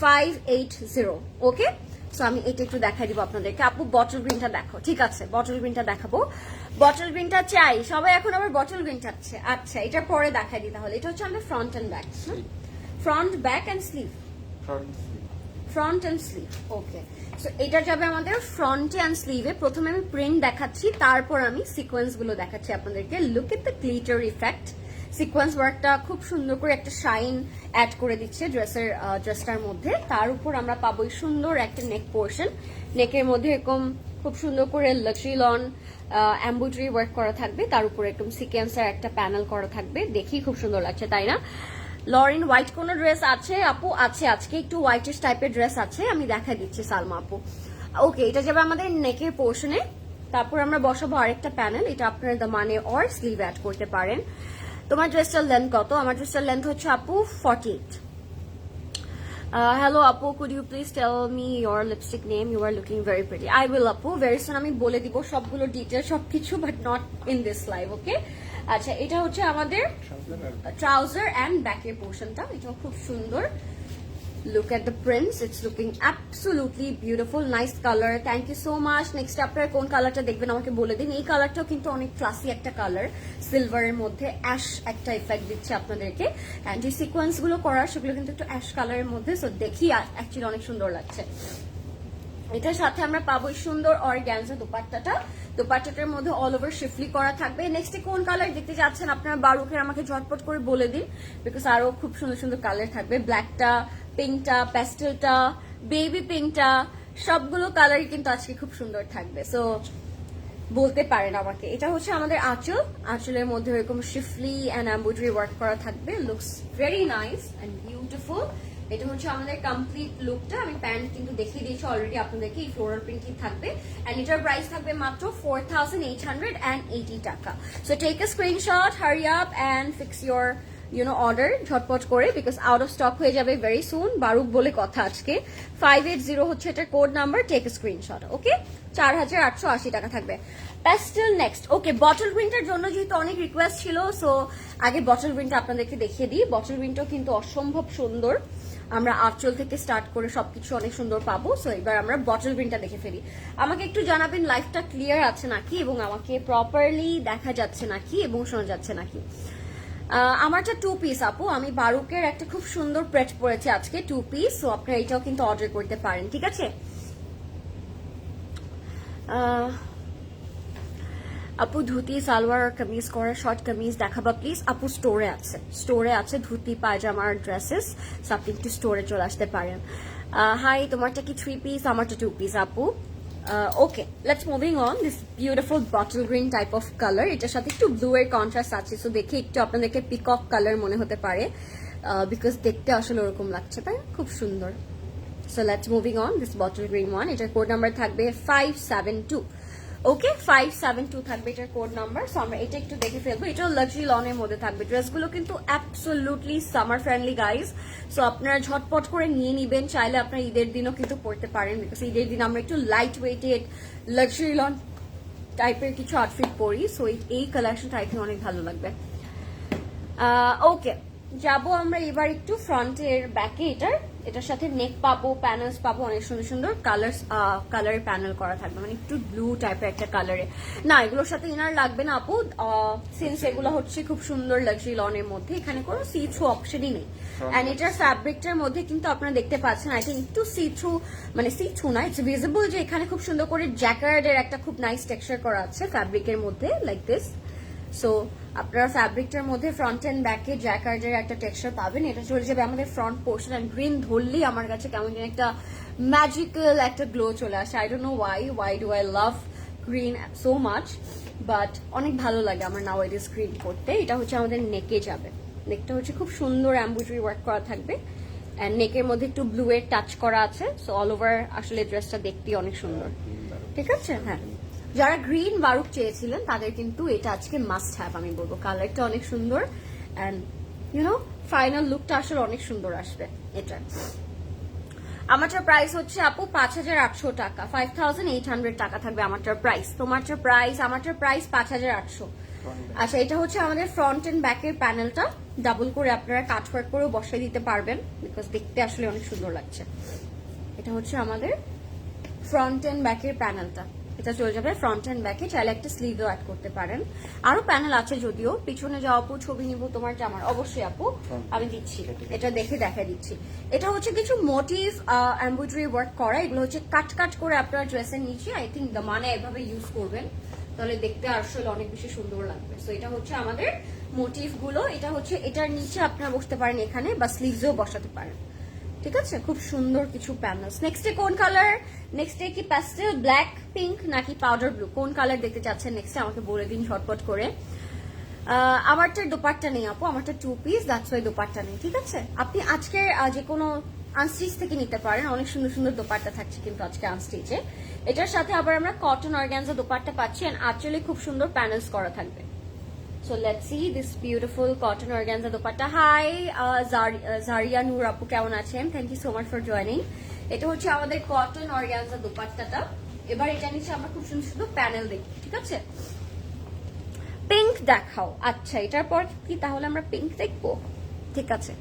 580। ওকে, সো আমি এটা একটু দেখাই দিব আপনাদেরকে। আপু বটল গ্রিনটা দেখো, ঠিক আছে বটল গ্রিনটা দেখাবো। বটল গ্রিনটা চাই সবাই, এখন আবার বটল গ্রিন চাচ্ছে। আচ্ছা, এটার পরে দেখাই দিই তাহলে। এটা হচ্ছে আমাদের front and back, front back and sleeve, front and sleeve. Okay, so এটা যাবে আমাদের ফ্রন্টে অ্যান্ড স্লিভে। প্রথমে আমি প্রিন্ট দেখাচ্ছি, তারপর আমি সিকোয়েন্স গুলো দেখাচ্ছি আপনাদেরকে। Look at the glitter effect. Sequence ওয়ার্কটা খুব সুন্দর করে একটা শাইন অ্যাড করে দিচ্ছে ড্রেসটার মধ্যে। তার উপর আমরা পাবো সুন্দর একটা নেক পোর্শন। নেকের মধ্যে এরকম খুব সুন্দর করে লাক্সারি লন এমব্রয়ডারি ওয়ার্ক করা থাকবে, তার উপর একদম সিকোয়েন্সের একটা প্যানেল করা থাকবে। দেখি খুব সুন্দর লাগছে, তাই না? লরিন হোয়াইট কোন ড্রেস আছে আপু? আছে, আজকে একটু হোয়াইটিশ টাইপের ড্রেস আছে, আমি দেখা দিচ্ছি সালমা আপু। ওকে, এটা যাবে আমাদের নেকের পোর্শনে। তারপর আমরা বসাবো আরেকটা প্যানেল, এটা আপনারা দামানে অর স্লিভ অ্যাড করতে পারেন। তোমার ড্রেসটার লেন্থ কত? আমার ড্রেসটার লেন্থ হচ্ছে আপু 48। হ্যালো আপু, could you please tell me your lipstick name? You are looking very pretty. I will আপু, ভেরি সুন আমি বলে দিব সবগুলো ডিটেল সবকিছু, but not in this live. Okay, আচ্ছা, এটা হচ্ছে আমাদের ট্রাউজার অ্যান্ড ব্যাকের পোর্শনটা। এটাও খুব সুন্দর। Look at the prints, it's looking absolutely beautiful, nice color. Thank you so much. Next আপনারা কোন কালারটা দেখবেন আমাকে বলে দিন। এই কালারটাও কিন্তু অনেক ক্লাসি একটা কালার, সিলভারের মধ্যে অ্যাশ একটা ইফেক্ট দিচ্ছে আপনাদেরকে। এন্ড যে সিকোয়েন্স গুলো করা সেগুলো কিন্তু একটু অ্যাশ কালারের মধ্যে, সো দেখি অ্যাকচুয়ালি অনেক সুন্দর লাগছে। এটার সাথে আমরা পাবো সুন্দর অর্গানজা দোপাট্টাটা। দোপাট্টাটার মধ্যে অল ওভার শিফলি করা থাকবে। নেক্সট কোন কালার দেখতে যাচ্ছেন আপনারা বারুকের আমাকে ঝটপট করে বলে দিন, বিকজ আরো খুব সুন্দর সুন্দর কালার থাকবে। ব্ল্যাকটা, পিঙ্কটা, প্যাস্টেলটা, বেবি পিঙ্কটা, সবগুলো কালারই কিন্তু আজকে খুব সুন্দর থাকবে। সো বলতে পারেন আমাকে। এটা হচ্ছে আমাদের আঁচল, আঁচলের মধ্যে এরকম শিফলি অ্যান্ড এমব্রয়ডারি ওয়ার্ক করা থাকবে। Looks very nice and beautiful. এটা হচ্ছে আমাদের কমপ্লিট লুকটা। আমি প্যান্ট কিন্তু দেখিয়ে দিয়েছি অলরেডি আপনাদেরকে। এই ফ্লোরাল প্রিন্টই থাকবে এন্ড এটার প্রাইস থাকবে মাত্র 4880 টাকা। So take a screenshot, hurry up and fix your order ঝটপট করে, বিকজ আউট অফ স্টক হয়ে যাবে ভেরি সুন। বারুক বলে কথা আজকে। 580 হচ্ছে এটার code number, take screenshot. Okay, 4880 টাকা থাকবে। Pastel next. ওকে, বটল গ্রিনটার জন্য যেহেতু অনেক রিকোয়েস্ট ছিল, সো আগে বটল গ্রিনটা আপনাদেরকে দেখিয়ে দিই। বটল গ্রিনটাও কিন্তু অসম্ভব সুন্দর। আমরা আঁচল থেকে স্টার্ট করে সবকিছু অনেক সুন্দর পাবো। সো এবার আমরা বটল গ্রিনটা দেখে ফেলি। আমাকে একটু জানাবেন লাইফটা ক্লিয়ার আছে নাকি, এবং আমাকে প্রপারলি দেখা যাচ্ছে নাকি এবং শোনা যাচ্ছে নাকি। আমারটা 2 পিস আপু। আমি বারুকের একটা খুব সুন্দর প্রেট পরেছি আজকে, 2 পিস। সো আপনারা এটাও কিন্তু অর্ডার করতে পারেন, ঠিক আছে? আপু ধুতি, সালোয়ার, কামিজ করা, শর্ট কামিজ দেখাবা প্লিজ। আপু স্টোরে আছে ধুতি, পায়জামার ড্রেসেস। সো আপনি একটু স্টোরে চলে আসতে পারেন। হাই, তোমারটা কি 3 পিস? আমারটা 2 পিস আপু। Okay, let's moving on. This beautiful bottle green type of colour, এটার সাথে একটু ব্লু এর কন্ট্রাস্ট আছে। সো দেখে একটু আপনাদেরকে পিকক কালার মনে হতে পারে, বিকজ দেখতে আসলে ওরকম লাগছে, তাই খুব সুন্দর। So let's moving on this bottle green one. এটার কোড নাম্বার থাকবে 572। ওকে, 572 থাকবে এটার কোড নাম্বার। সো আমরা এটা একটু দেখে ফেলবো। এটাও লাক্সারি লনের মধ্যে থাকবে। ড্রেসগুলো কিন্তু absolutely summer friendly guys. So আপনারা ঝটপট করে নিয়ে নিবেন। চাইলে আপনারা ঈদের দিনও কিন্তু পড়তে পারেন, বিকজ ঈদের দিন আমরা একটু লাইট ওয়েটেড লাক্সারি লন টাইপের কিছু আউটফিট পরি। সো এই কালেকশনটা আই থিঙ্ক অনেক ভালো লাগবে। ওকে, যাবো আমরা এবার একটু ফ্রন্টের ব্যাকে। এটার সাথে নেক পাবো, প্যানেলস পাবো, অনেক সুন্দর সুন্দর কালারের প্যানেল করা থাকবে, মানে একটু ব্লু টাইপের একটা কালারে। না, এগুলোর সাথে ইনার লাগবে না আপু, সিন্স এগুলো হচ্ছে খুব সুন্দর লাক্সারি লনের মধ্যে। এখানে কোনো সি থ্রু অপশনই নেই। এন্ড এটার ফ্যাব্রিকটার মধ্যে কিন্তু আপনারা দেখতে পাচ্ছেন, আই থিঙ্ক একটু সি থ্রু, মানে সি থ্রু না, ইটস ভিজিবল যে এখানে খুব সুন্দর করে জ্যাকার্ডের একটা খুব নাইস টেক্সচার করা আছে ফ্যাব্রিকের মধ্যে, লাইক দিস। সো আপনারা ফ্যাব্রিকটার মধ্যে ফ্রন্ট এন্ড ব্যাকে জ্যাকার্ডের একটা টেক্সচার পাবেন। এটা চলে যাবে আমাদের ফ্রন্ট পোর্শন। এন্ড গ্রিন ধরলেই আমার কাছে কেমন যেন একটা ম্যাজিক্যাল একটা গ্লো চলে আসে। I don't know why do I love green so much, but অনেক ভালো লাগে আমার নাও ইট ইজ গ্রিন করতে। এটা হচ্ছে আমাদের নেকে যাবে। নেকটা হচ্ছে খুব সুন্দর এমব্রয়ডারি ওয়ার্ক করা থাকবে অ্যান্ড নেকের মধ্যে একটু ব্লু এর টাচ করা আছে। সো অল ওভার আসলে ড্রেসটা দেখতে অনেক সুন্দর। ঠিক আছে। হ্যাঁ, যারা গ্রিন বারুক চেয়েছিলেন তাদের কিন্তু এটা আজকে মাস্ট হ্যাভ আমি বলবো। কালারটা অনেক সুন্দর অ্যান্ড ইউনো ফাইনাল লুকটা আসলে অনেক সুন্দর আসবে এটা। আমারটার প্রাইস হচ্ছে আপু 5,800 টাকা, 5,800 টাকা থাকবে আমারটার প্রাইস। তোমারটার প্রাইস, আমারটার প্রাইস 5,800। আচ্ছা, এটা হচ্ছে আমাদের ফ্রন্ট এন্ড ব্যাকের প্যানেলটা, ডাবল করে আপনারা কাট ওয়ার্ক করেও বসাই দিতে পারবেন, বিকজ দেখতে আসলে অনেক সুন্দর লাগছে। এটা হচ্ছে আমাদের ফ্রন্ট এন্ড ব্যাকের প্যানেলটা, এটা চলে যাবে ফ্রন্ট এন্ড ব্যাকে। চাইলে একটা স্লিভও অ্যাড করতে পারেন। আরো প্যানেল আছে যদিও, পিছনে যাও আপু, ছবি নিব তোমার জামার, অবশ্যই আপু আমি দিচ্ছি, এটা দেখে দেখা দিচ্ছি। এটা হচ্ছে কিছু মোটিভ এমব্রয়ডারি ওয়ার্ক করা, এগুলো হচ্ছে কাট কাট করে আপনার ড্রেসের নিচে আই থিঙ্ক দামানে এভাবে ইউজ করবেন, তাহলে দেখতে আসলে অনেক বেশি সুন্দর লাগবে। সো এটা হচ্ছে আমাদের মোটিভ গুলো। এটা হচ্ছে এটার নিচে আপনারা বসতে পারেন এখানে, বা স্লিভসও বসাতে পারেন। ঠিক আছে, খুব সুন্দর কিছু প্যানেলস। নেক্সটে কোন কালার? নেক্সটে কি প্যাস্টেল ব্ল্যাক, পিঙ্ক নাকি পাউডার ব্লু? কোন কালার দেখতে চাচ্ছেন নেক্সটে আমাকে বলে দিন ঝটপট করে। আমারটার দোপাট্টা নেই আপু, আমারটা 2 পিস, দ্যাটস ওয়াই দোপাট্টা নেই। ঠিক আছে, আপনি আজকে যে কোনো আনস্টিচ থেকে নিতে পারেন, অনেক সুন্দর সুন্দর দোপাট্টা থাকছে কিন্তু আজকে আনস্টিচে। এটার সাথে আবার আমরা কটন অর্গানজা দোপাট্টা পাচ্ছি, এন্ড আঁচলে খুব সুন্দর প্যানেলস করা থাকবে। So let's see this beautiful cotton organza dupatta. Hi, Zaria Noor apu কেমন আছেন? Thank you so much for joining. এটা হচ্ছে আমাদের কটন অর্গানজা দুপাট্টাটা। এবার এটা নিচে আমরা খুব সুন্দর সুন্দর প্যানেল দেখি। ঠিক আছে, পিঙ্ক দেখাও। আচ্ছা, এটার পর কি তাহলে আমরা পিঙ্ক দেখবো? ঠিক আছে,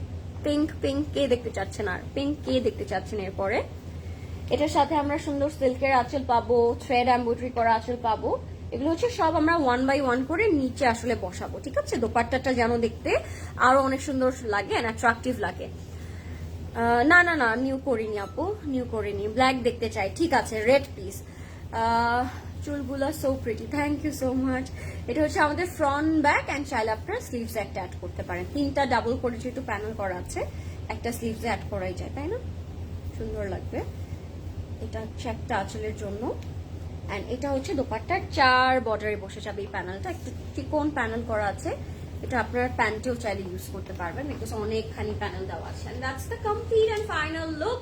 পিঙ্ক পিঙ্ক কে দেখতে চাচ্ছেন? আর পিঙ্ক কে দেখতে চাচ্ছেন এরপরে? এটার সাথে আমরা সুন্দর সিল্কের আঁচল পাবো, থ্রেড এমব্রয়ডারি করা আঁচল পাবো। এগুলো হচ্ছে সব আমরা 1 বাই 1 করে নিচে আসলে বসাবো। ঠিক আছে, দোপাট্টাটা যেন দেখতে আরো অনেক সুন্দর লাগে এন্ড অ্যাট্রাকটিভ লাগে। না না না, নিউ করিনি আপু, নিউ করিনি, ব্ল্যাক দেখতে চাই। ঠিক আছে, রেড পিস। চুলগুলো so pretty, thank you so much. এটা হচ্ছে আমাদের ফ্রন্ট ব্যাক অ্যান্ড চাইলে আপনারা স্লিভস একটা অ্যাড করতে পারেন। 3টা ডাবল করে যেহেতু প্যানেল করা আছে, একটা স্লিভস অ্যাড করাই যায়, তাই না? সুন্দর লাগবে। এটা হচ্ছে একটা আঁচলের জন্য, এন্ড এটা হচ্ছে দোপাট্টার 4 বর্ডারে বসে যাবে এই প্যানেলটা। একটু চিকন প্যানেল করা আছে, এটা আপনার প্যান্টেও চাইলে ইউজ করতে পারবেন, বিকজ অনেকখানি প্যানেল দেওয়া আছে। And that's the complete and final look.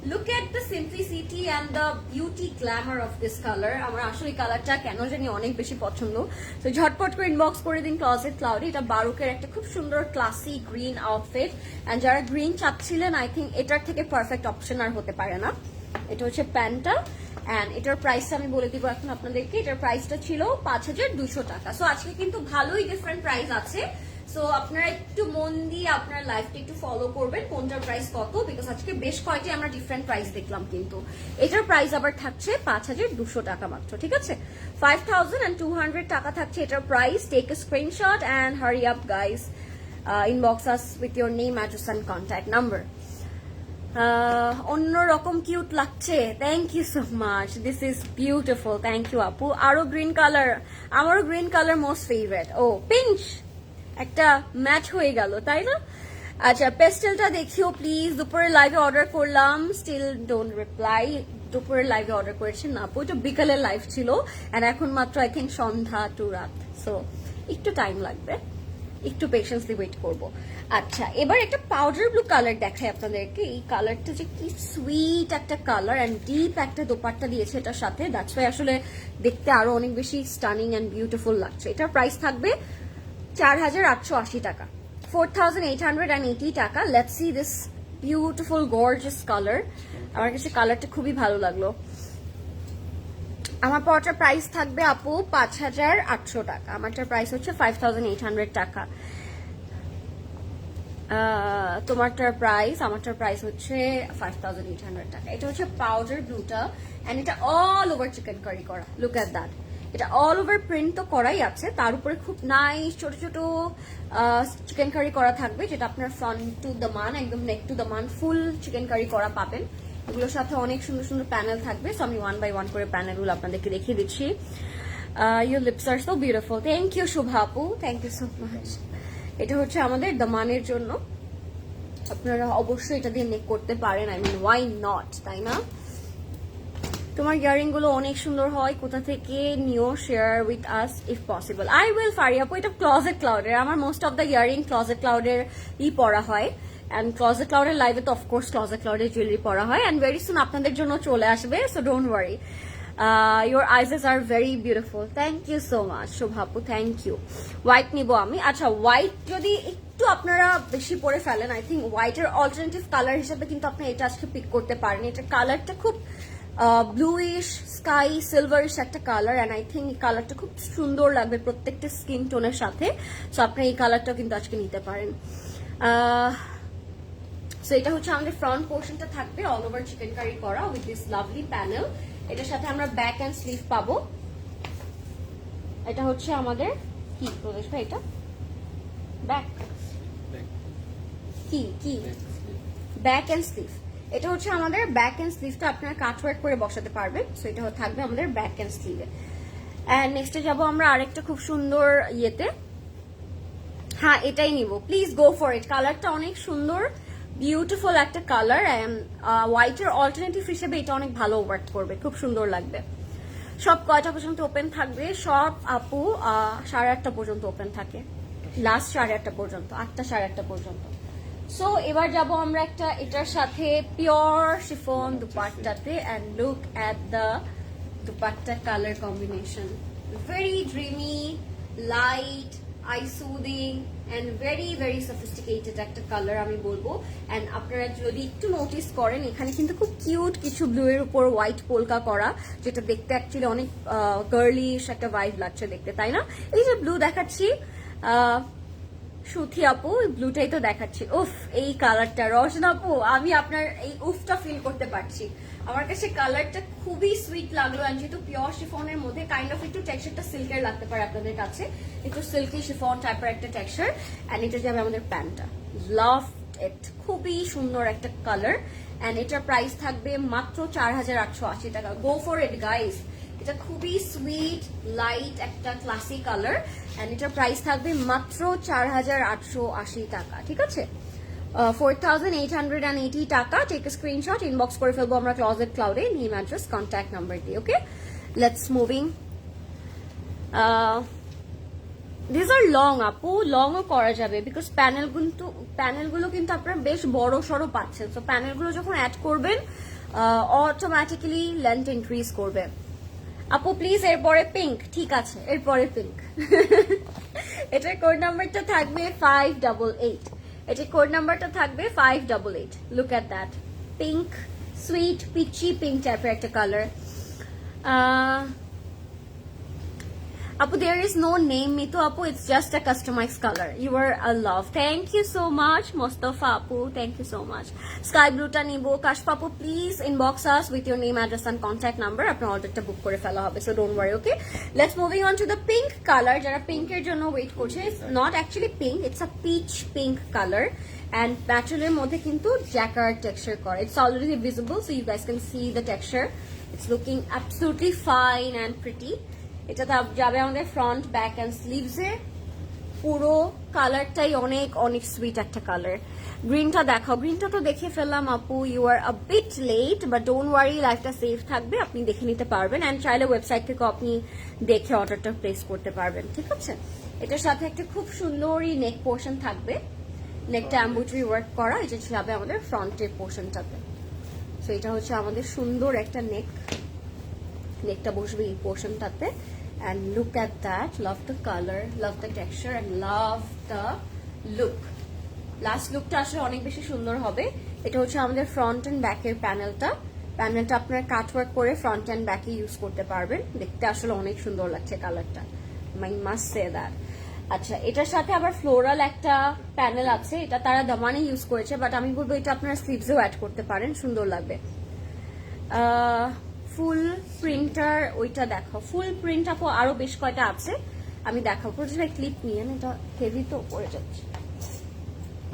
Look at the simplicity and the beauty glamour of this colour. আমার আসলে এই কালারটা কেন জানি অনেক বেশি পছন্দ। তো ঝটপট করে ইনবক্স করে দিন ক্লজেট ক্লাউডে। এটা বারুকের একটা খুব সুন্দর ক্লাসি গ্রিন আউটফিট, এন্ড যারা গ্রিন চাচ্ছিলেন আই থিঙ্ক এটার থেকে পারফেক্ট অপশন আর হতে পারে না। এটা হচ্ছে প্যান্টটা, এন্ড এটার প্রাইসটা আমি বলে দিব এখন আপনাদেরকে। এটার প্রাইসটা ছিল 5,200 টাকা। সো আজকে কিন্তু ভালোই ডিফারেন্ট প্রাইস আছে। সো আপনারা একটু মন দিয়ে আপনার লাইফটা একটু ফলো করবেন কোনটার প্রাইস কত, বিকজ আজকে বেশ কয়েকটি আমরা ডিফারেন্ট প্রাইস দেখলাম, কিন্তু এটার প্রাইস আবার থাকছে 5,200 টাকা মাত্র। ঠিক আছে, 5,200 টাকা থাকছে এটার price. Take a screenshot and hurry up guys, inbox us with your name, address and contact number. অন্যরকম কিউট লাগছে, thank you so much, this is beautiful, thank you আপু। আরো গ্রিন কালার, আমারও গ্রিন কালার মোস্ট ফেভারিট। ও pink, একটা match হয়ে গেল, তাই না? আচ্ছা, পেস্টেলটা দেখিও প্লিজ। দুপুরের লাইভে অর্ডার করলাম, স্টিল ডোন্ট রিপ্লাই। দুপুরের লাইভে অর্ডার করেছেন না আপু, এটা বিকালের লাইভ ছিল, আর এখন মাত্র আই থিঙ্ক সন্ধ্যা টু রাত, সো একটু টাইম লাগবে, একটু পেশেন্সলি ওয়েট করব। আচ্ছা, এবার একটা পাউডার ব্লু কালার দেখাই আপনাদেরকে। এই কালারটা যে কি সুইট একটা কালার, এন্ড ডিপ একটা দোপাট্টা দিয়েছে এটার সাথে, দ্যাটস ওয়াই আসলে দেখতে আরো অনেক বেশি স্টানিং এন্ড বিউটিফুল লাগছে। এটার প্রাইস থাকবে 4,880 টাকা, 4,880 টাকা। Let's see this beautiful gorgeous colour. আমার কাছে কালারটা খুবই ভালো লাগলো। আমার পরটার প্রাইস থাকবে আপু 5,800 টাকা, আমারটার প্রাইস হচ্ছে 5,800 টাকা। তোমারটার প্রাইস, আমারটার প্রাইস হচ্ছে 5,800 টাকা। এটা হচ্ছে পাউডার ব্লুটা, এন্ড এটা অল ওভার চিকেন কারি করা। লুক এট দ্যাট, এটা অল ওভার প্রিন্ট তো করাই আছে, তার উপরে খুব নাইস ছোট ছোট চিকেন কারি করা থাকবে, যেটা আপনার ফ্রন্ট টু দ্য মান, একদম নেক টু দ্য মান ফুল চিকেন কারি করা পাবেন। এগুলোর সাথে অনেক সুন্দর সুন্দর প্যানেল থাকবে, সো আমি 1 বাই 1 করে প্যানেলগুলো আপনাদেরকে দেখিয়ে দিচ্ছি। Your lips are so beautiful, thank you Shuva আপু, থ্যাংক ইউ সো মাচ। এটা হচ্ছে আমাদের দামানের জন্য, আপনারা অবশ্যই এটা দিয়ে নেক করতে পারেন, আই মিন ওয়াই নট, তাই না? তোমার ইয়ারিং গুলো অনেক সুন্দর হয়, কোথা থেকে নিও, share with us if possible. I will ফারি আপু, এটা ক্লজেট ক্লাউডের, আমার most of the earring Closet ক্লাউডের পরা হয়, এন্ড ক্লজেট ক্লাউডের লাইভে তো অফকোর্স ক্লজেট ক্লাউডের জুয়েলারি পরা হয়, এন্ড ভেরি সুন আপনাদের জন্য চলে আসবে, so don't worry. Your eyes are very beautiful, thank you so much শোভাপু, থ্যাংক ইউ। হোয়াইট নিব আমি। আচ্ছা, হোয়াইট যদি একটু আপনারা বেশি পরে ফেলেন, আই থিঙ্ক হোয়াইটের অল্টারনেটিভ কালার হিসেবে কিন্তু আপনি এটা আজকে পিক করতে পারেন। এটার কালারটা খুব ব্লুইশ স্কাই সিলভারিশ একটা কালার, অ্যান্ড আই থিঙ্ক এই কালারটা খুব সুন্দর লাগবে প্রত্যেকটা স্কিন টোনের সাথে। সো আপনি এই কালারটাও কিন্তু আজকে নিতে পারেন। সো এটা হচ্ছে আমাদের ফ্রন্ট পোর্শনটা থাকবে অল ওভার চিকেন কারি করা উইথ দিস লাভলি প্যানেল। এটার সাথে আমরা ব্যাক অ্যান্ড স্লিভ পাবো। এটা হচ্ছে আমাদের কি প্রদেশ ভাই, এটা ব্যাক কি কি ব্যাক অ্যান্ড স্লিভ। এটা হচ্ছে আমাদের ব্যাক অ্যান্ড স্লিভটা আপনারা কাটওয়ার্ক করে বসাতে পারবেন। সো এটা থাকবে আমাদের ব্যাক অ্যান্ড স্লিভে। অ্যান্ড নেক্সটে যাবো আমরা আরেকটা খুব সুন্দর ইয়েতে। হ্যাঁ, এটাই নিব, প্লিজ গো ফর ইট। কালারটা অনেক সুন্দর, বিউটিফুল একটা কালার, অ্যান্ড হোয়াইটের অল্টারনেটিভ হিসেবে এটা অনেক ভালো ওয়ার্ক করবে, খুব সুন্দর লাগবে। সব কয়টা পর্যন্ত ওপেন থাকবে? সব আপু 8:30 পর্যন্ত ওপেন থাকে, লাস্ট 8:30 পর্যন্ত, 8টা 8:30 পর্যন্ত। সো এবার যাব আমরা একটা এটার সাথে পিওর শিফন দুপাট্টাতে, and look at the dupatta colour combination, very dreamy, light, eye soothing and very very sophisticated একটা কালার আমি বলবো। অ্যান্ড আপনারা যদি একটু নোটিস করেন, এখানে কিন্তু খুব কিউট কিছু ব্লু এর উপর হোয়াইট পোলকা করা, যেটা দেখতে অ্যাকচুয়ালি অনেক গার্লিশ একটা ভাইব লাগছে দেখতে, তাই না? এই যে ব্লু দেখাচ্ছি সুথি আপু, ব্লুটাই তো দেখাচ্ছি। উফ, এই কালারটা রোশন আপু, আমি আপনার এই উফটা ফিল করতে পারছি। আমার কাছে কালারটা খুবই সুইট লাগলো, আর যেহেতু পিওর শিফনের মধ্যে কাইন্ড অফ একটু টেক্সচারটা সিল্কের লাগতে পারে আপনাদের কাছে, একটু সিল্কি শিফন টাইপের একটা টেক্সচার। অ্যান্ড এটা যাবে আমাদের প্যান্টটা, লাভ ইট, খুবই সুন্দর একটা কালার। অ্যান্ড এটার প্রাইস থাকবে মাত্র 4,880 টাকা। গো ফর ইট গাইস, এটা খুবই সুইট লাইট একটা ক্লাসি কালার, এন্ড এটার প্রাইস থাকবে মাত্র 4,880 টাকা, ঠিক আছে? 4,880 টাকা। টেক এ স্ক্রিনশট, ইনবক্স করে ফেলবো আমরা ক্লজেট ক্লাউডে, নেম অ্যাড্রেস কন্ট্যাক্ট নাম্বার দিয়ে। Okay, let's moving. This are long আপু, লংও করা যাবে বিকজ প্যানেলগুলো কিন্তু আপনারা বেশ বড় সড়ো পাচ্ছেন। তো প্যানেলগুলো যখন অ্যাড করবেন অটোমেটিক্যালি লেন্থ ইনক্রিজ করবে। আপু প্লিজ এরপরে পিঙ্ক, ঠিক আছে এরপরে পিঙ্ক। এটার কোড নাম্বারটা থাকবে 588, এটার কোড নাম্বারটা থাকবে 588। Look at that, pink, sweet peachy pink টাইপের একটা কালার। Apu, there is no name, Mitu Apu. It's just a customized color. You are a love. Thank you so much, Mustafa Apu. Thank you so much. Sky Blue ta nibo. Kashpa Apu, please inbox us with your name, address, and contact number. Apna order ta book kore fela hobe. So don't worry, okay? Let's moving on to the pink color. Jara pink er jonno wait korche. It's not actually pink. It's a peach pink color. And material er moddhe kintu jacquard texture kora. It's already visible, so you guys can see the texture. It's looking absolutely fine and pretty. এটা যাবে আমাদের front back and স্লিভসে। পুরো কালারটাই অনেক অনেক sweet একটা colour. গ্রিনটা দেখাও, গ্রিনটা তো দেখে ফেললাম আপু, you are a bit late, but don't worry, লাইফটা সেফ থাকবে, আপনি দেখে নিতে পারবেন। অ্যান্ড চাইলে ওয়েবসাইট থেকে আপনি দেখে অর্ডারটা প্লেস করতে পারবেন, ঠিক আছে? এটার সাথে একটা খুব সুন্দরই নেক পোর্শন থাকবে, নেকটা এমব্রয়ডারি ওয়ার্ক করা, এটা যাবে আমাদের ফ্রন্টের পোর্শনটাতে। সো এটা হচ্ছে আমাদের সুন্দর একটা নেকটা বসবে এই পোর্শনটাতে। And look at that, love the color, love the texture and love the look. Last lookটা আসলে অনেক বেশি সুন্দর হবে। এটা হচ্ছে আমাদের ফ্রন্ট এন্ড ব্যাকের প্যানেলটা আপনারা কাটওয়ার্ক করে ফ্রন্ট এন্ড ব্যাকে ইউজ করতে পারবেন। দেখতে আসলে অনেক সুন্দর লাগছে কালারটা, মাই মাস্ট সে দ্যাট। আচ্ছা, এটার সাথে আবার ফ্লোরাল একটা প্যানেল আছে, এটা তারা দামানে ইউজ করেছে, বাট আমি বলবো এটা আপনারা স্লিভসেও অ্যাড করতে পারেন, সুন্দর লাগবে। ফুল প্রিন্টার ওইটা দেখো, ফুল প্রিন্ট আপু আরো বেশ কয়টা আছে, আমি দেখাবো। প্রথমে ক্লিপ নিয়ে, এটা হেভি তো পড়ে যাচ্ছে।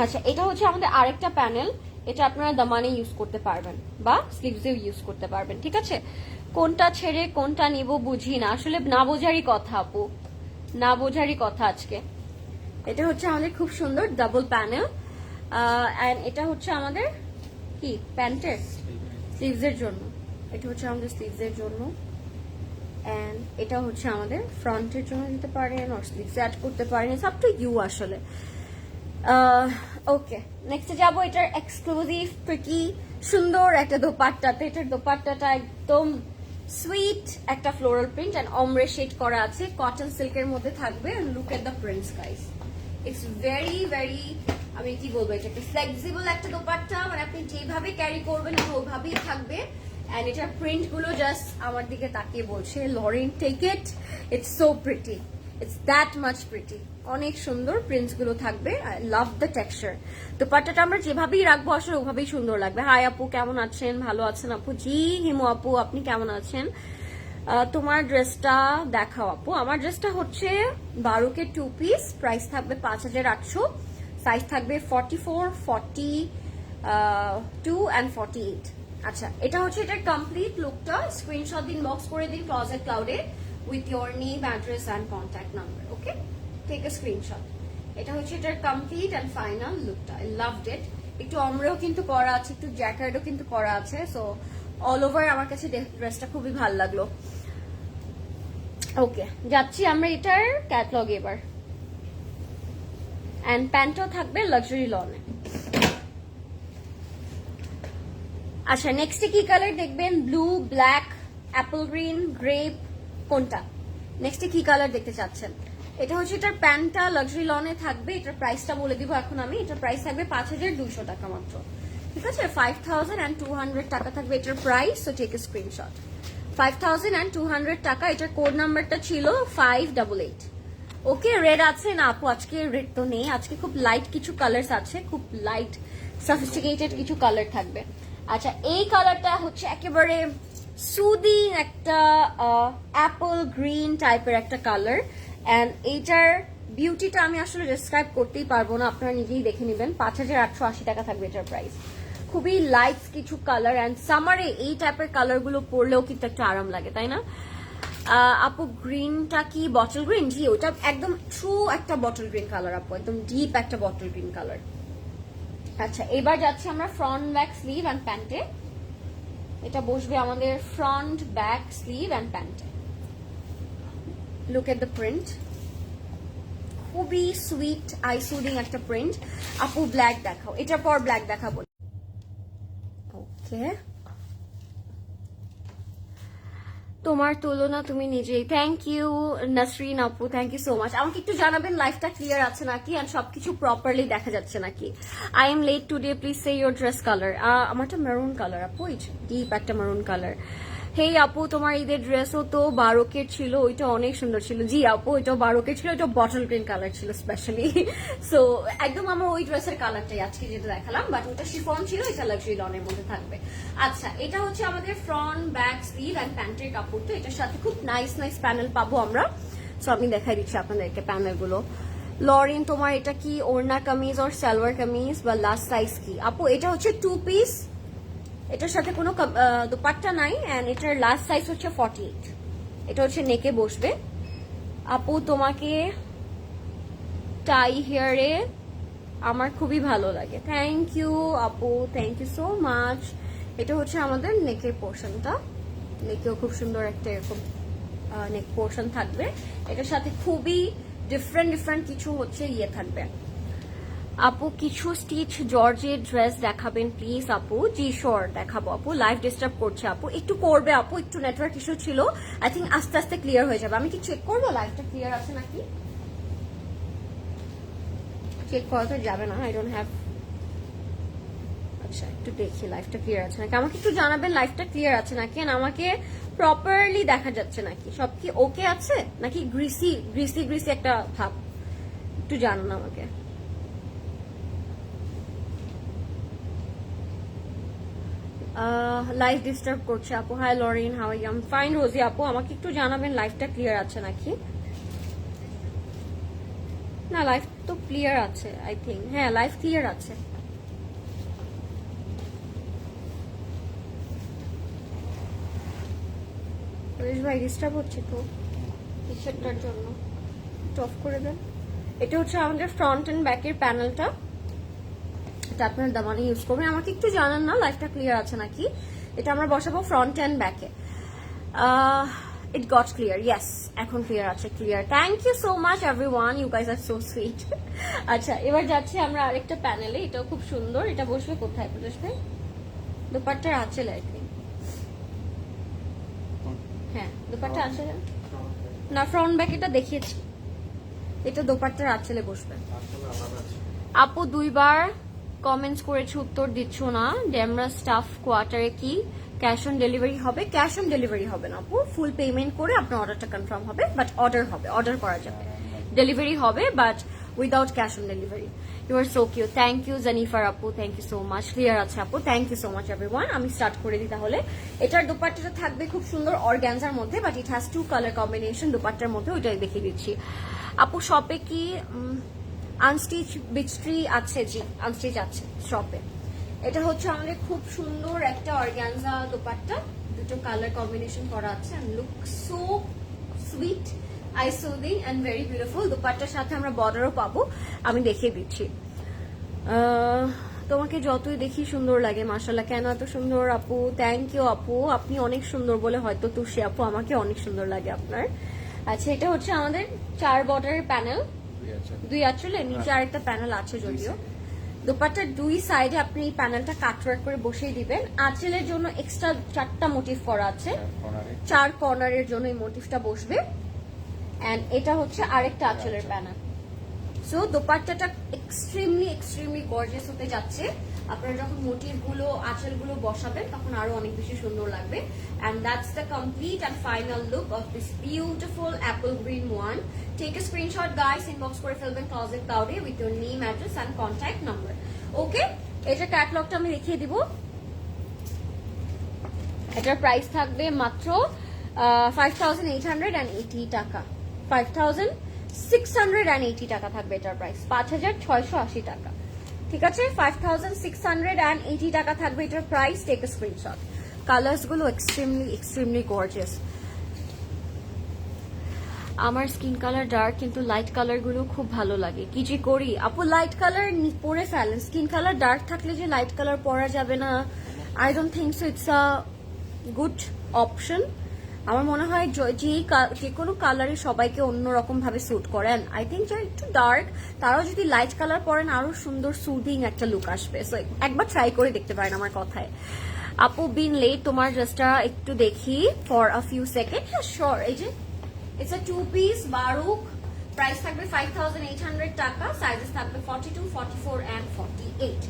আচ্ছা, এটা হচ্ছে আমাদের আরেকটা প্যানেল, এটা আপনারা দামানে ইউজ করতে পারবেন বা স্লিভসেও ইউজ করতে পারবেন, ঠিক আছে? কোনটা ছেড়ে কোনটা নিব বুঝি না, আসলে না বোঝারই কথা আপু, না বোঝারই কথা আজকে। এটা হচ্ছে আমাদের খুব সুন্দর ডাবল প্যানেল, এন্ড এটা হচ্ছে আমাদের কি প্যান্টের স্লিভসের জন্য, এটা হচ্ছে আমাদের স্লিভসের জন্য, এন্ড এটা হচ্ছে আমাদের ফ্রন্টের জন্য দিতে পারেন, আর স্লিভস অ্যাড করতে পারেন, ইটস আপ টু ইউ আসলে। ওকে, নেক্সটে যাবো এটার এক্সক্লুসিভ প্রিটি সুন্দর একটা দোপাট্টাতে। এটার দোপাট্টাটা একদম সুইট একটা floral print and ombre shade করা আছে, কটন সিল্কের মধ্যে থাকবে। And look at the prints guys, it's very very, আমি কি বলবো, এটা একটা ফ্লেক্সিবল একটা দোপাট্টা, মানে আপনি যেভাবে ক্যারি করবেন ওইভাবেই থাকবে। এন্ড এটার প্রিন্ট গুলো জাস্ট আমার দিকে তাকিয়ে বলছে Lauren take it, it's so pretty, it's that much pretty. অনেক সুন্দর প্রিন্টস গুলো থাকবে। I love the texture. দোপাট্টাটা আমরা যেভাবেই রাখবো আসলে ওভাবেই সুন্দর লাগবে। হাই আপু, কেমন আছেন? ভালো আছেন আপু? জি হিমু আপু, আপনি কেমন আছেন? তোমার ড্রেসটা দেখাও আপু। আমার ড্রেসটা হচ্ছে 12 কে 2 পিস, প্রাইস থাকবে 5800, সাইজ থাকবে 44, 42 এন্ড 48। আচ্ছা, এটা হচ্ছে এটার কমপ্লিট লুকটা। স্ক্রিনশট দিন, বক্স করে দিন ক্লোজেট ক্লাউডে with your name, address and contact number. Okay, take a screenshot. এটা হচ্ছে এটার কমপ্লিট এন্ড ফাইনাল লুকটা। I loved it. একটু অমরেও কিন্তু করা আছে, একটু জ্যাকার্ডও কিন্তু করা আছে। সো অল ওভার আমার কাছে ড্রেসটা খুবই ভালো লাগলো। ওকে, যাচ্ছি আমরা এটার ক্যাটলগে এবার। এন্ড প্যান্টও থাকবে লাক্সারি লনে। আচ্ছা, নেক্সটে কি কালার দেখবেন? Blue, black, Apple green, grape, কোনটা? নেক্সটে কি কালার দেখতে চাচ্ছেন? এটা হচ্ছে এটার প্যান্টটা লাক্সারি লনে থাকবে। এটার প্রাইসটা বলে দিব এখন আমি। এটার প্রাইস থাকবে 5200 টাকা মাত্র, ঠিক আছে? 5200 টাকা থাকবে এটার price. So take a screenshot. 5200 টাকা। এটার কোড নাম্বারটা ছিল 588। ওকে, রেড আছে না আপু? আজকে রেড তো নেই, আজকে খুব লাইট কিছু কালার্স আছে, খুব লাইট সফিস্টিকেটেড কিছু কালার থাকবে। আচ্ছা, এই কালারটা হচ্ছে একেবারে সুদিং একটা অ্যাপল গ্রিন টাইপের একটা কালার। এন্ড এইটার বিউটিটা আমি আসলে ডিসক্রাইব করতেই পারবো না, আপনারা নিজেই দেখে নেবেন। 5880 টাকা থাকবে এটার প্রাইস। খুবই লাইট কিছু কালার, এন্ড সামারে এই টাইপের কালার গুলো পরলেও কিন্তু একটা আরাম লাগে, তাই না? আপু গ্রিনটা কি বটল গ্রিন? জি, ওটা একদম ট্রু একটা বটল গ্রিন কালার আপু, একদম ডিপ একটা বটল গ্রিন কালার। আচ্ছা, এবার যাচ্ছি আমরা ফ্রন্ট ব্যাক স্লিভ এন্ড প্যান্টে। এটা বসবে আমাদের ফ্রন্ট ব্যাক স্লিভ এন্ড প্যান্টে। লুক এট দ্য প্রিন্ট, খুবই সুইট আই সুদিং একটা প্রিন্ট। আপু ব্ল্যাক দেখাও, এটার পর ব্ল্যাক দেখাবো। ওকে, তোমার তুলনা তুমি নিজেই। থ্যাংক ইউ নাসরিন আপু, থ্যাংক ইউ সো মাচ। আমাকে একটু জানাবেন লাইফটা ক্লিয়ার আছে নাকি আর সবকিছু প্রপারলি দেখা যাচ্ছে নাকি। I am late today, please say your dress colour. আমারটা মেরুন কালার আপু, ডিপ একটা মেরুন কালার। হেই আপু, তোমার ঈদের ড্রেসও তো 12 কে ছিল, ওইটা অনেক সুন্দর ছিল। জি আপু, ওইটাও 12 কে ছিল, ওইটা বটল গ্রিন কালার ছিল স্পেশালি। সো একদম আমার ওই ড্রেসের কালারটাই আজকে যেটা দেখালাম, বাট ওটা শিফন ছিল, এটা লাক্সারি লনের মধ্যে থাকবে। আচ্ছা, এটা হচ্ছে আমাদের ফ্রন্ট ব্যাক স্লিভ এন্ড প্যান্টের কাপড়। তো এটার সাথে খুব নাইস নাইস প্যানেল পাবো আমরা। সো আমি দেখাই দিচ্ছি আপনাদেরকে প্যানেল গুলো। লরিন, তোমার এটা কি ওড়না কামিজ আর সালোয়ার কামিজ বা লাস্ট সাইজ কি? আপু এটা হচ্ছে 2 পিস, এটার সাথে কোনো দোপাট্টা নাই। এন্ড এটার লাস্ট সাইজ হচ্ছে 48। এটা হচ্ছে নেকে বসবে। আপু তোমাকে টাই হেয়ারে আমার খুবই ভালো লাগে। থ্যাংক ইউ আপু, থ্যাংক ইউ সো মাচ। এটা হচ্ছে আমাদের নেকের পোর্শনটা। নেকেও খুব সুন্দর একটা এরকম নেক পোর্শন থাকবে। এটার সাথে খুবই ডিফারেন্ট ডিফারেন্ট কিছু হচ্ছে ইয়ে থাকবে। আপু কিছু স্টিচ জর্জের ড্রেস দেখাবেন প্লিজ আপু। জি শিওর দেখাবো আপু। লাইভ ডিস্টার্ব করছে আপু, একটু করবে আপু, একটু নেটওয়ার্ক ইস্যু ছিল। আই থিঙ্ক আস্তে আস্তে ক্লিয়ার হয়ে যাবে। আমি কি চেক করবো লাইভটা ক্লিয়ার আছে নাকি? চেক করা তো যাবে না, আই ডোন্ট হ্যাভ। আচ্ছা, একটু দেখি লাইভটা ক্লিয়ার আছে নাকি। আমাকে একটু জানাবেন লাইভটা ক্লিয়ার আছে নাকি, আমাকে প্রপারলি দেখা যাচ্ছে নাকি, সব কি ওকে আছে নাকি গ্রিসি গ্রিসি গ্রিসি একটা ভাব, একটু জানান আমাকে। লাইভ ডিস্টার্ব করছে আপু। Hi Lorin, how are you? Fine Rosy আপু, আমাকে একটু জানাবেন লাইভটা ক্লিয়ার আছে নাকি। না, লাইভ তো ক্লিয়ার আছে আই থিঙ্ক। হ্যাঁ, লাইভ ক্লিয়ার আছে। ভাই ডিস্টার্ব হচ্ছে তো টি শার্টটার জন্য, অফ করে দেন। এটা হচ্ছে আমাদের ফ্রন্ট এন্ড ব্যাকের প্যানেলটা, এটা আপনার দামানে ইউজ করবেন। আমাকে একটু জানান না লাইভটা ক্লিয়ার আছে নাকি। এটা আমরা বসাবো ফ্রন্ট এন্ড ব্যাকে। ইট গট ক্লিয়ার, ইয়েস এখন ক্লিয়ার আছে, clear. Thank you so much everyone, you guys are so sweet. আচ্ছা, এবার যাচ্ছি আমরা আরেকটা প্যানেলে, এটাও খুব সুন্দর। এটা বসবে কোথায় বসবে? দুপাট্টার আঁচলে আই থিঙ্ক। দোপাট্টা আছে না, ফ্রন্ট ব্যাক এটা দেখিয়েছি, এটা দোপাট্টার আঁচলে বসবে। আপু 2বার কমেন্টস করেছে, উত্তর দিচ্ছ না। ড্যামরা স্টাফ কোয়ার্টারে কি ক্যাশ অন ডেলিভারি হবে? ক্যাশ অন ডেলিভারি হবে না আপু, ফুল পেমেন্ট করে আপনার অর্ডারটা কনফার্ম হবে, বাট অর্ডার হবে, অর্ডার করা যাবে, ডেলিভারি হবে, but without cash on delivery. You are so cute, thank you Jennifer আপু, thank you so much. Clear আছে আপু, thank you so much everyone. আমি স্টার্ট করে দিই তাহলে। এটার দোপাট্টাটা থাকবে খুব সুন্দর অর্গ্যানজার মধ্যে, but it has 2 colour combination দোপাট্টার মধ্যে, ওইটাই দেখিয়ে দিচ্ছি। আপু শপে কি আনস্টিচ বিচট্রি আছে? জি আনস্টিচ আছে শপে। এটা হচ্ছে আমাদের খুব সুন্দর একটা অর্গ্যানজা দোপাট্টা, দুটো কালার কম্বিনেশন করা আছে, and look so sweet, eye soothing and very beautiful. দোপাট্টার সাথে আমরা বর্ডারও পাবো, আমি দেখিয়ে দিচ্ছি। তোমাকে যতই দেখি সুন্দর লাগে, মাশাআল্লাহ। কেন এত সুন্দর আপু? থ্যাংক ইউ আপু, আপনি অনেক সুন্দর বলে হয়তো তুষি আপু আমাকে অনেক সুন্দর লাগে আপনার। আচ্ছা, এটা হচ্ছে আমাদের 4 বর্ডারের প্যানেল, 2 আঁচলে, নিচে আরেকটা প্যানেল আছে যদিও। দোপাট্টার 2 সাইডে আপনি এই প্যানেলটা কাটওয়ার্ক করে বসিয়ে দিবেন। আঁচলের জন্য এক্সট্রা 4টা মোটিভ করা আছে, 4 কর্নারের জন্য এই মোটিভটা বসবে, এন্ড এটা হচ্ছে আরেকটা আঁচলের প্যানেল। সো দোপাট্টাটা এক্সট্রিমলি গর্জিয়াস হতে যাচ্ছে। আপনারা যখন মোটিভগুলো আঁচলগুলো বসাবেন তখন আরো অনেক বেশি সুন্দর লাগবে। And that's the complete and final look of this beautiful apple green one. Take a screenshot guys, inbox করে ফেলবেন ক্লোজেট ক্লাউডে with your name, address and contact number. Okay, এটা ক্যাটালগটা আমি দেখিয়ে দিব। এটার প্রাইস থাকবে মাত্র 5880 টাকা, 5680 টাকা থাকবে এটার প্রাইস, 5680 টাকা। ঠিক আছে, 5680 টাকা থাকবে এটার price. Take a screenshot. Colours গুলো এক্সট্রিমলি গর্জিয়াস। আমার স্কিন কালার ডার্ক, কিন্তু লাইট কালার গুলো খুব ভালো লাগে, কি যে করি আপু? লাইট কালার পরে ফেলেন, স্কিন কালার ডার্ক থাকলে যে লাইট কালার পরা যাবে না, I don't think so it's a good option. আমার মনে হয় যে কোনো কালারই সবাইকে অন্যরকম ভাবে স্যুট করেন। আই থিঙ্ক যারা একটু ডার্ক তারাও যদি লাইট কালার পরেন আরো সুন্দর সুদিং একটা লুক আসবে। সো একবার ট্রাই করে দেখতে পারেন আমার কথায়। আপু বিন লেট, তোমার ড্রেসটা একটু দেখি ফর আ ফিউ সেকেন্ড। হ্যাঁ শিওর, এই যে ইটস আ 2 পিস বারুক, প্রাইস থাকবে 5800 টাকা, সাইজেস থাকবে 42, 44 এন্ড 48।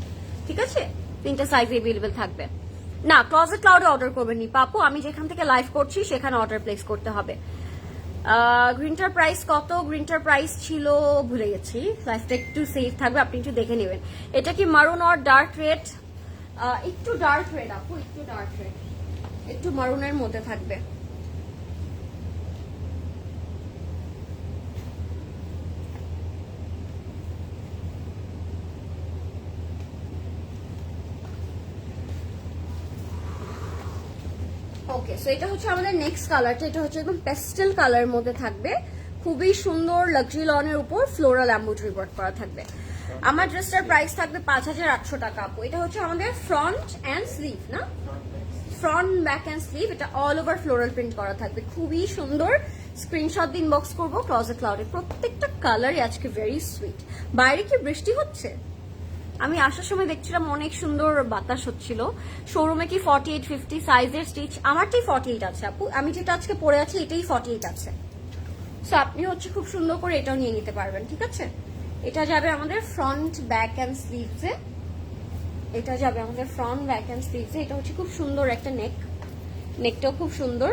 ঠিক আছে, 3টা সাইজ अवेलेबल থাকবে। না, ক্লোজেট ক্লাউডে অর্ডার করবেন নি পাপু, আমি যেখান থেকে লাইভ করছি সেখানে অর্ডার প্লেস করতে হবে। গ্রিনটার প্রাইস কত? গ্রিনটার প্রাইস ছিল ভুলে গেছি, লাইফটা একটু সেফ থাকবে, আপনি একটু দেখে নেবেন। এটা কি মারুন অর ডার্ক রেড? একটু ডার্ক রেড আপু, একটু ডার্ক রেড, একটু মারুনের মধ্যে থাকবে। ওকে, সো এটা হচ্ছে আমাদের নেক্সট কালারটা, এটা হচ্ছে একদম পেস্টেল কালার মধ্যে থাকবে, খুবই সুন্দর লাক্সারি লনের উপর ফ্লোরাল এমব্রয়ডারি ওয়ার্ক করা থাকবে। আমার ড্রেসটার প্রাইস থাকবে 5800 টাকা আপু। এটা হচ্ছে আমাদের ফ্রন্ট এন্ড স্লিভ, না ফ্রন্ট ব্যাক এন্ড স্লিভ, এটা অল ওভার ফ্লোরাল প্রিন্ট করা থাকবে, খুবই সুন্দর। স্ক্রিনশট দিয়ে ইনবক্স করবো ক্লোজেট ক্লাউডে। প্রত্যেকটা কালারই আজকে ভেরি সুইট। বাইরে কি বৃষ্টি হচ্ছে? আমি আসার সময় দেখছিলাম অনেক সুন্দর বাতাস হচ্ছিল। শোরুমে কি 48, 50 সাইজের স্টিচ? আমারটাই 48 আছে আপু, আমি যেটা আজকে পরে আছি এটাই 48 আছে। সো আপনি হচ্ছে খুব সুন্দর করে এটাও নিয়ে নিতে পারবেন। ঠিক আছে, এটা যাবে আমাদের ফ্রন্ট ব্যাক এন্ড স্লিভসে, এটা যাবে আমাদের ফ্রন্ট ব্যাক এন্ড স্লিভসে। এটা হচ্ছে খুব সুন্দর একটা নেক, নেকটাও খুব সুন্দর,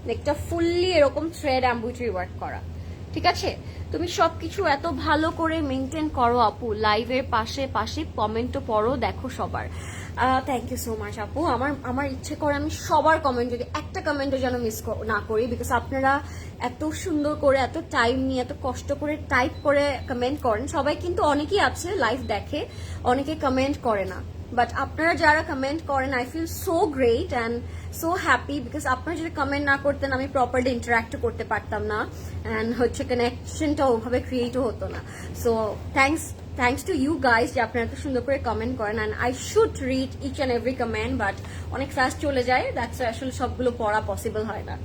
নেকটা ফুললি এরকম থ্রেড এমব্রয়ডারি ওয়ার্ক করা। ঠিক আছে, তুমি সবকিছু এত ভালো করে মেনটেন করো আপু, লাইভের পাশে পাশে কমেন্টও পড়ো, দেখো সবার। থ্যাংক ইউ সো মাচ আপু। আমার ইচ্ছে করে আমি সবার কমেন্ট, যদি একটা কমেন্টও যেন মিস না করি, বিকজ আপনারা এত সুন্দর করে, এত টাইম নিয়ে, এত কষ্ট করে টাইপ করে কমেন্ট করেন। সবাই কিন্তু অনেকেই আছে লাইভ দেখে, অনেকে কমেন্ট করে না, বাট আপনারা যারা কমেন্ট করেন I feel so great and so happy, because আপনারা যদি কমেন্ট না করতেন আমি প্রপারলি ইন্টারাক্ট করতে পারতাম না, অ্যান্ড হচ্ছে কানেকশনটা ওভাবে ক্রিয়েটও হতো না। So thanks to you guys যে আপনারা এত সুন্দর করে কমেন্ট করেন, and I should read each and every comment, but অনেক ফাস্ট চলে যায়, দ্যাটস আসলে সবগুলো পড়া পসিবল হয় না।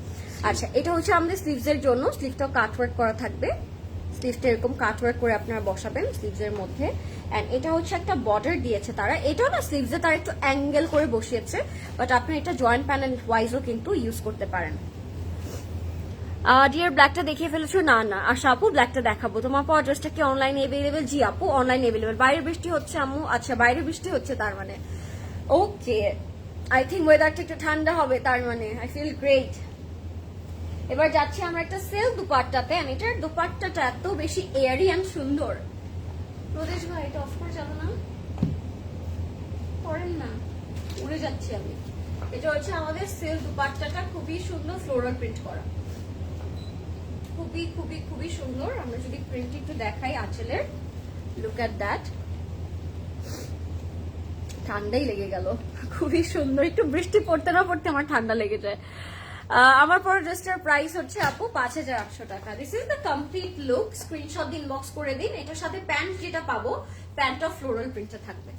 আচ্ছা, এটা হচ্ছে আমাদের স্লিভসের জন্য, স্লিভটাও কাটওয়ার্ক করা থাকবে, স্লিভটা এরকম কাটওয়ার্ক করে আপনারা বসাবেন স্লিভসের মধ্যে। এন্ড এটা হচ্ছে একটা বর্ডার দিয়েছে তারা, এটাও না স্লিভসে তারা একটু অ্যাঙ্গেল করে বসিয়েছে, বাট আপনি এটা জয়েন্ট প্যানেল ওয়াইজও কিন্তু ইউজ করতে পারেন। ডিয়ার ব্ল্যাকটা দেখিয়ে ফেলেছো? না না আশা আপু, ব্ল্যাকটা দেখাবো। তোমার পর ড্রেসটা কি অনলাইনে অ্যাভেলেবেল? জি আপু, অনলাইন অ্যাভেলেবেল। বাইরে বৃষ্টি হচ্ছে আম্মু? আচ্ছা, বাইরে বৃষ্টি হচ্ছে, তার মানে ওকে। আই থিঙ্ক ওয়েদারটা একটু ঠান্ডা হবে, তার মানে আই ফিল গ্রেট। এবার যাচ্ছি আমরা একটা সিল্ক দুপাট্টাতে, এন্ড এটার দুপাট্টাটা এত বেশি এয়ারি এন্ড সুন্দর। প্রদেশ ভাই, এটা অফ করে যাবো না, করেন না, উড়ে যাচ্ছি আমি। এটা হচ্ছে আমাদের সিল্ক দুপাট্টাটা, খুবই সুন্দর ফ্লোরাল প্রিন্ট করা, খুবই খুবই খুবই সুন্দর। আমরা যদি প্রিন্ট একটু দেখাই আঁচলের, লুক এট দ্যাট, ঠান্ডাই লেগে গেল, খুবই সুন্দর। একটু বৃষ্টি পড়তে না পড়তে আমার ঠান্ডা লেগে যায়। আমার পরে ড্রেসটার প্রাইস হচ্ছে আপু 5,800 টাকা। This is the complete look. Screenshot দিন, ইনবক্স করে দিন। এটার সাথে প্যান্ট যেটা পাবো, প্যান্টটা ফ্লোরাল প্রিন্টটা থাকবে।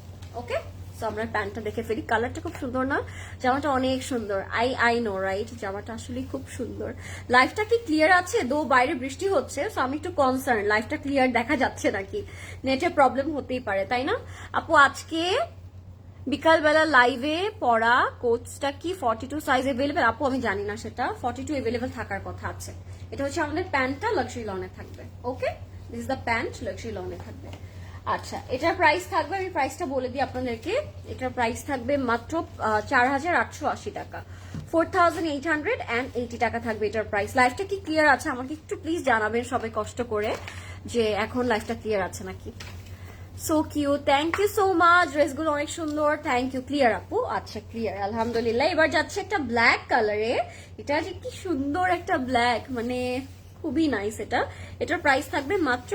ওকে, সো আমরা প্যান্টটা দেখে ফেলি। কালারটা খুব সুন্দর না? জামাটা অনেক সুন্দর। আই নো রাইট, জামাটা আসলে খুব সুন্দর। লাইফটা কি ক্লিয়ার আছে? দো বাইরে বৃষ্টি হচ্ছে, সো আমি একটু কনসার্ন লাইফটা ক্লিয়ার দেখা যাচ্ছে নাকি, নেটে প্রবলেম হতেই পারে, তাই না আপু? আজকে বিকালবেলা লাইভে পড়া কোচটা কি 42 সাইজ এভেলেবেল? আপু আমি জানি না, সেটা 42 এভেলেবেল থাকার কথা আছে। এটা হচ্ছে আমাদের প্যান্টটা, লাক্সারি লনে থাকবে। Okay, this is the pant, luxury লনে থাকবে। আচ্ছা, এটার প্রাইস থাকবে, আমি প্রাইসটা বলে দিই আপনাদেরকে। এটার প্রাইস থাকবে মাত্র 4,880 টাকা, 4,880 টাকা থাকবে এটার প্রাইস। লাইফটা কি ক্লিয়ার আছে? আমাকে একটু প্লিজ জানাবেন সবাই কষ্ট করে যে এখন লাইফটা ক্লিয়ার আছে নাকি। So cute, thank you so much. ড্রেসগুলো অনেক সুন্দর, থ্যাংক ইউ। ক্লিয়ার আপু? আচ্ছা ক্লিয়ার, আলহামদুলিল্লাহ। এবার যাচ্ছে একটা ব্ল্যাক কালারে, এটা যে কি সুন্দর একটা ব্ল্যাক, মানে খুবই নাইস এটা। এটার প্রাইস থাকবে মাত্র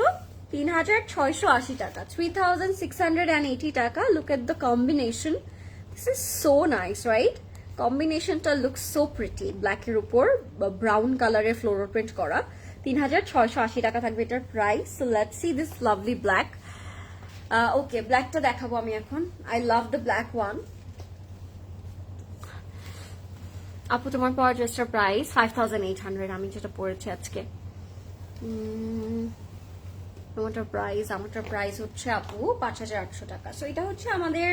3,680 টাকা, 3,680 টাকা। Look at the combination, this is so nice right? কম্বিনেশনটা লুক সো প্রিটি, ব্ল্যাকের উপর ব্রাউন কালারের ফ্লোরাল প্রিন্ট করা। 3,680 টাকা থাকবে এটার price. So let's see this lovely black. Okay, ব্ল্যাকটা দেখাবো আমি এখন। I love the black one. আপু তোমার পাওয়ার ড্রেসটার প্রাইস 5,800, আমি যেটা পরেছি আজকে। আমারটার প্রাইস হচ্ছে আপু 5,800 টাকা। সো এটা হচ্ছে আমাদের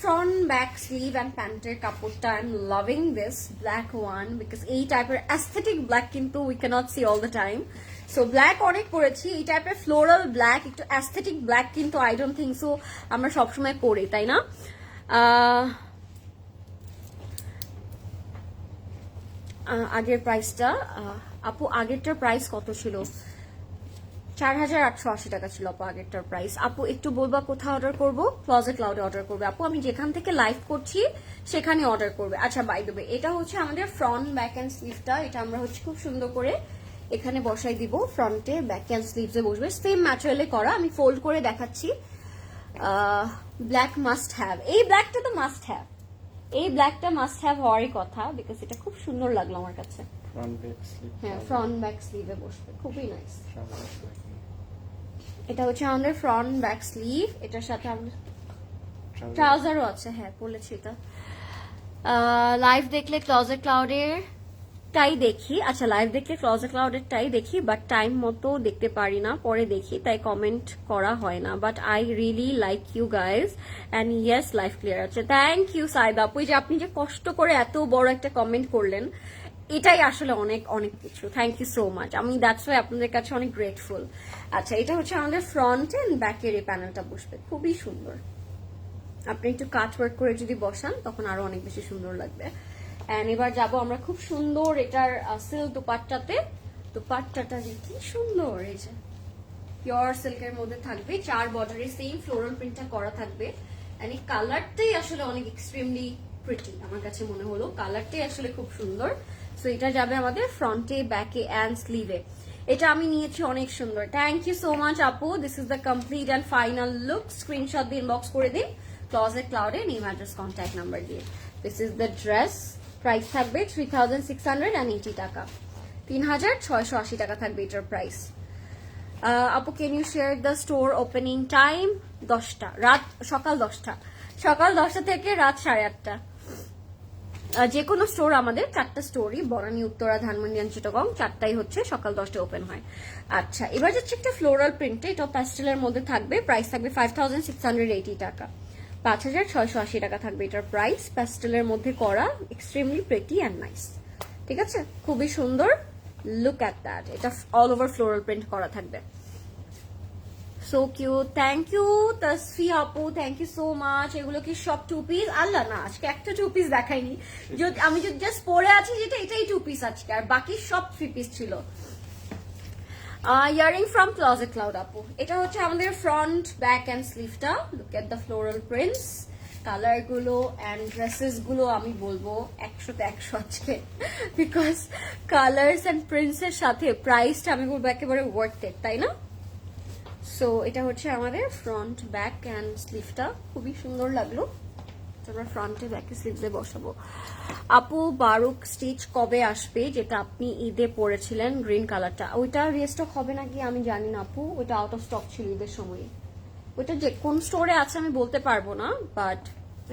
ফ্রন্ট ব্যাক স্লিভ অ্যান্ড প্যান্টের কাপড়টা। I am loving this black one, because এই টাইপের অ্যাস্থেটিক ব্ল্যাক কিন্তু we can't see all the time. So black অনেক পরেছি, এই টাইপের ফ্লোরাল ব্ল্যাক, একটু অ্যাস্থেটিক ব্ল্যাক কিন্তু আই ডোন্ট থিঙ্ক সো আমরা সবসময় পরি, তাই না? আগের প্রাইসটা আপু, আগেরটার প্রাইস কত ছিল? 4,880 টাকা ছিল আপু আগেরটার প্রাইস। আপু একটু বলবা কোথায় অর্ডার করবো? ক্লজেট ক্লাউডে অর্ডার করবে আপু, আমি যেখান থেকে লাইভ করছি সেখানে অর্ডার করবে। আচ্ছা, বাই দ্য ওয়ে, এটা হচ্ছে আমাদের ফ্রন্ট ব্যাক অ্যান্ড স্লিভটা। এটা আমরা হচ্ছে খুব সুন্দর করে এখানে বসাই দিব, ফ্রন্টে ব্যাক অ্যান্ড স্লিভসে বসবে, সেম ম্যাটেরিয়ালে করা। আমি ফোল্ড করে দেখাচ্ছি। ব্ল্যাক মাস্ট হ্যাভ, এই ব্ল্যাকটা তো মাস্ট হ্যাভ, এই ব্ল্যাকটা মাস্ট হ্যাভ হওয়ারই কথা, বিকজ এটা খুব সুন্দর লাগলো আমার কাছে। হ্যাঁ, ফ্রন্ট ব্যাক স্লিভে বসবে, খুবই নাইস। এটা হচ্ছে আমাদের ফ্রন্ট ব্যাক স্লিভ, এটার সাথে আমাদের ট্রাউজারও আছে। হ্যাঁ, বলেছি এটা। লাইভ দেখলে ক্লজেট ক্লাউডের টাই দেখি। আচ্ছা, লাইভ দেখলে ক্লজেট ক্লাউডের টাই দেখি, বাট টাইম মতো দেখতে পারি না, পরে দেখি, তাই কমেন্ট করা হয় না। But I really like you guys and yes, live clear আছে। থ্যাংক ইউ সাইদা আপু, যে আপনি যে কষ্ট করে এত বড় একটা কমেন্ট করলেন, এটাই আসলে অনেক অনেক কিছু। থ্যাংক ইউ সো মাচ, আমি দ্যাটস ওয়াই আপনাদের কাছে অনেক গ্রেটফুল। আচ্ছা, এটা হচ্ছে আমাদের ফ্রন্ট এন্ড ব্যাকের এই প্যানেলটা বসবে, খুবই সুন্দর। আপনি একটু কাট ওয়ার্ক করে যদি বসান তখন আরো অনেক বেশি সুন্দর লাগবে। এন্ড এবার যাবো আমরা খুব সুন্দর এটার সিল্ক দুপাট্টাতে। দুপাট্টাটা যে কি সুন্দর, এই যে পিওর সিল্কের মধ্যে থাকবে, 4 বর্ডারে সেম ফ্লোরাল প্রিন্টটা করা থাকবে। এন্ড এই কালারটাই আসলে অনেক এক্সট্রিমলি প্রিটি, আমার কাছে মনে হলো কালারটাই আসলে খুব সুন্দর। সো এটা যাবে আমাদের ফ্রন্টে, ব্যাকে অ্যান্ড স্লিভে। এটা আমি নিয়েছি, অনেক সুন্দর। থ্যাংক ইউ সো মাচ আপু, this is the complete and final look. Screenshot দিয়ে ইনবক্স করে দিন ক্লজেট ক্লাউডে, নেম অ্যাড্রেস কন্ট্যাক্ট নাম্বার দিয়ে। This is the dress, price থাকবে 3,680 টাকা, 3,680 টাকা থাকবে এটার প্রাইস। আপু can you share the store opening time? 10টা, সকাল 10টা, সকাল 10টা থেকে রাত 8:30। যে কোনো স্টোর, আমাদের 4টা স্টোরই, বনানী, উত্তরা, ধানমন্ডি এন্ড চিটাগং, 4টাই হচ্ছে সকাল 10টায় ওপেন হয়। আচ্ছা, এবার যাচ্ছে একটা ফ্লোরাল প্রিন্টে, এটা প্যাস্টেলের মধ্যে থাকবে, প্রাইস থাকবে 5,680 টাকা, 5,680 টাকা থাকবে এটার প্রাইস। প্যাস্টেলের মধ্যে করা, এক্সট্রিমলি প্রিটি অ্যান্ড নাইস, ঠিক আছে, খুবই সুন্দর। লুক অ্যাট দ্যাট, এটা অল ওভার ফ্লোরাল প্রিন্ট করা থাকবে। So cute, thank you Tasfi আপু, থ্যাংক ইউ সো মাচ। এগুলো কি সব 2 পিস? আল্লাহ না, আজকে একটা 2 পিস দেখাইনি, আমি জাস্ট পরে আছি যেটা এটাই 2 পিস আজকে, আর বাকি সব 3 পিস ছিল। ইয়ারিং ফ্রম ক্লোজেট ক্লাউড আপু, এটা হচ্ছে আমাদের ফ্রন্ট ব্যাক অ্যান্ড স্লিভটা। Look at the floral prints, colour গুলো অ্যান্ড ড্রেসেস গুলো আমি বলবো 100তে 100 আজকে, বিকজ কালার্স অ্যান্ড প্রিন্টস এর সাথে প্রাইসটা আমি বলবো একেবারে ওয়ার্থ ইট, তাই না? সো এটা হচ্ছে আমাদের ফ্রন্ট ব্যাক অ্যান্ড স্লিভটা, খুবই সুন্দর লাগলো। আমরা ফ্রন্টে ব্যাকে স্লিভসে বসাবো। আপু বারুক স্টিচ কবে আসবে, যেটা আপনি ঈদে পরেছিলেন গ্রিন কালারটা, ওইটা রিস্টক হবে নাকি আমি জানি না আপু, ওইটা আউট অফ স্টক ছিল ঈদের সময়। ওইটা যে কোন স্টোরে আছে আমি বলতে পারবো না, বাট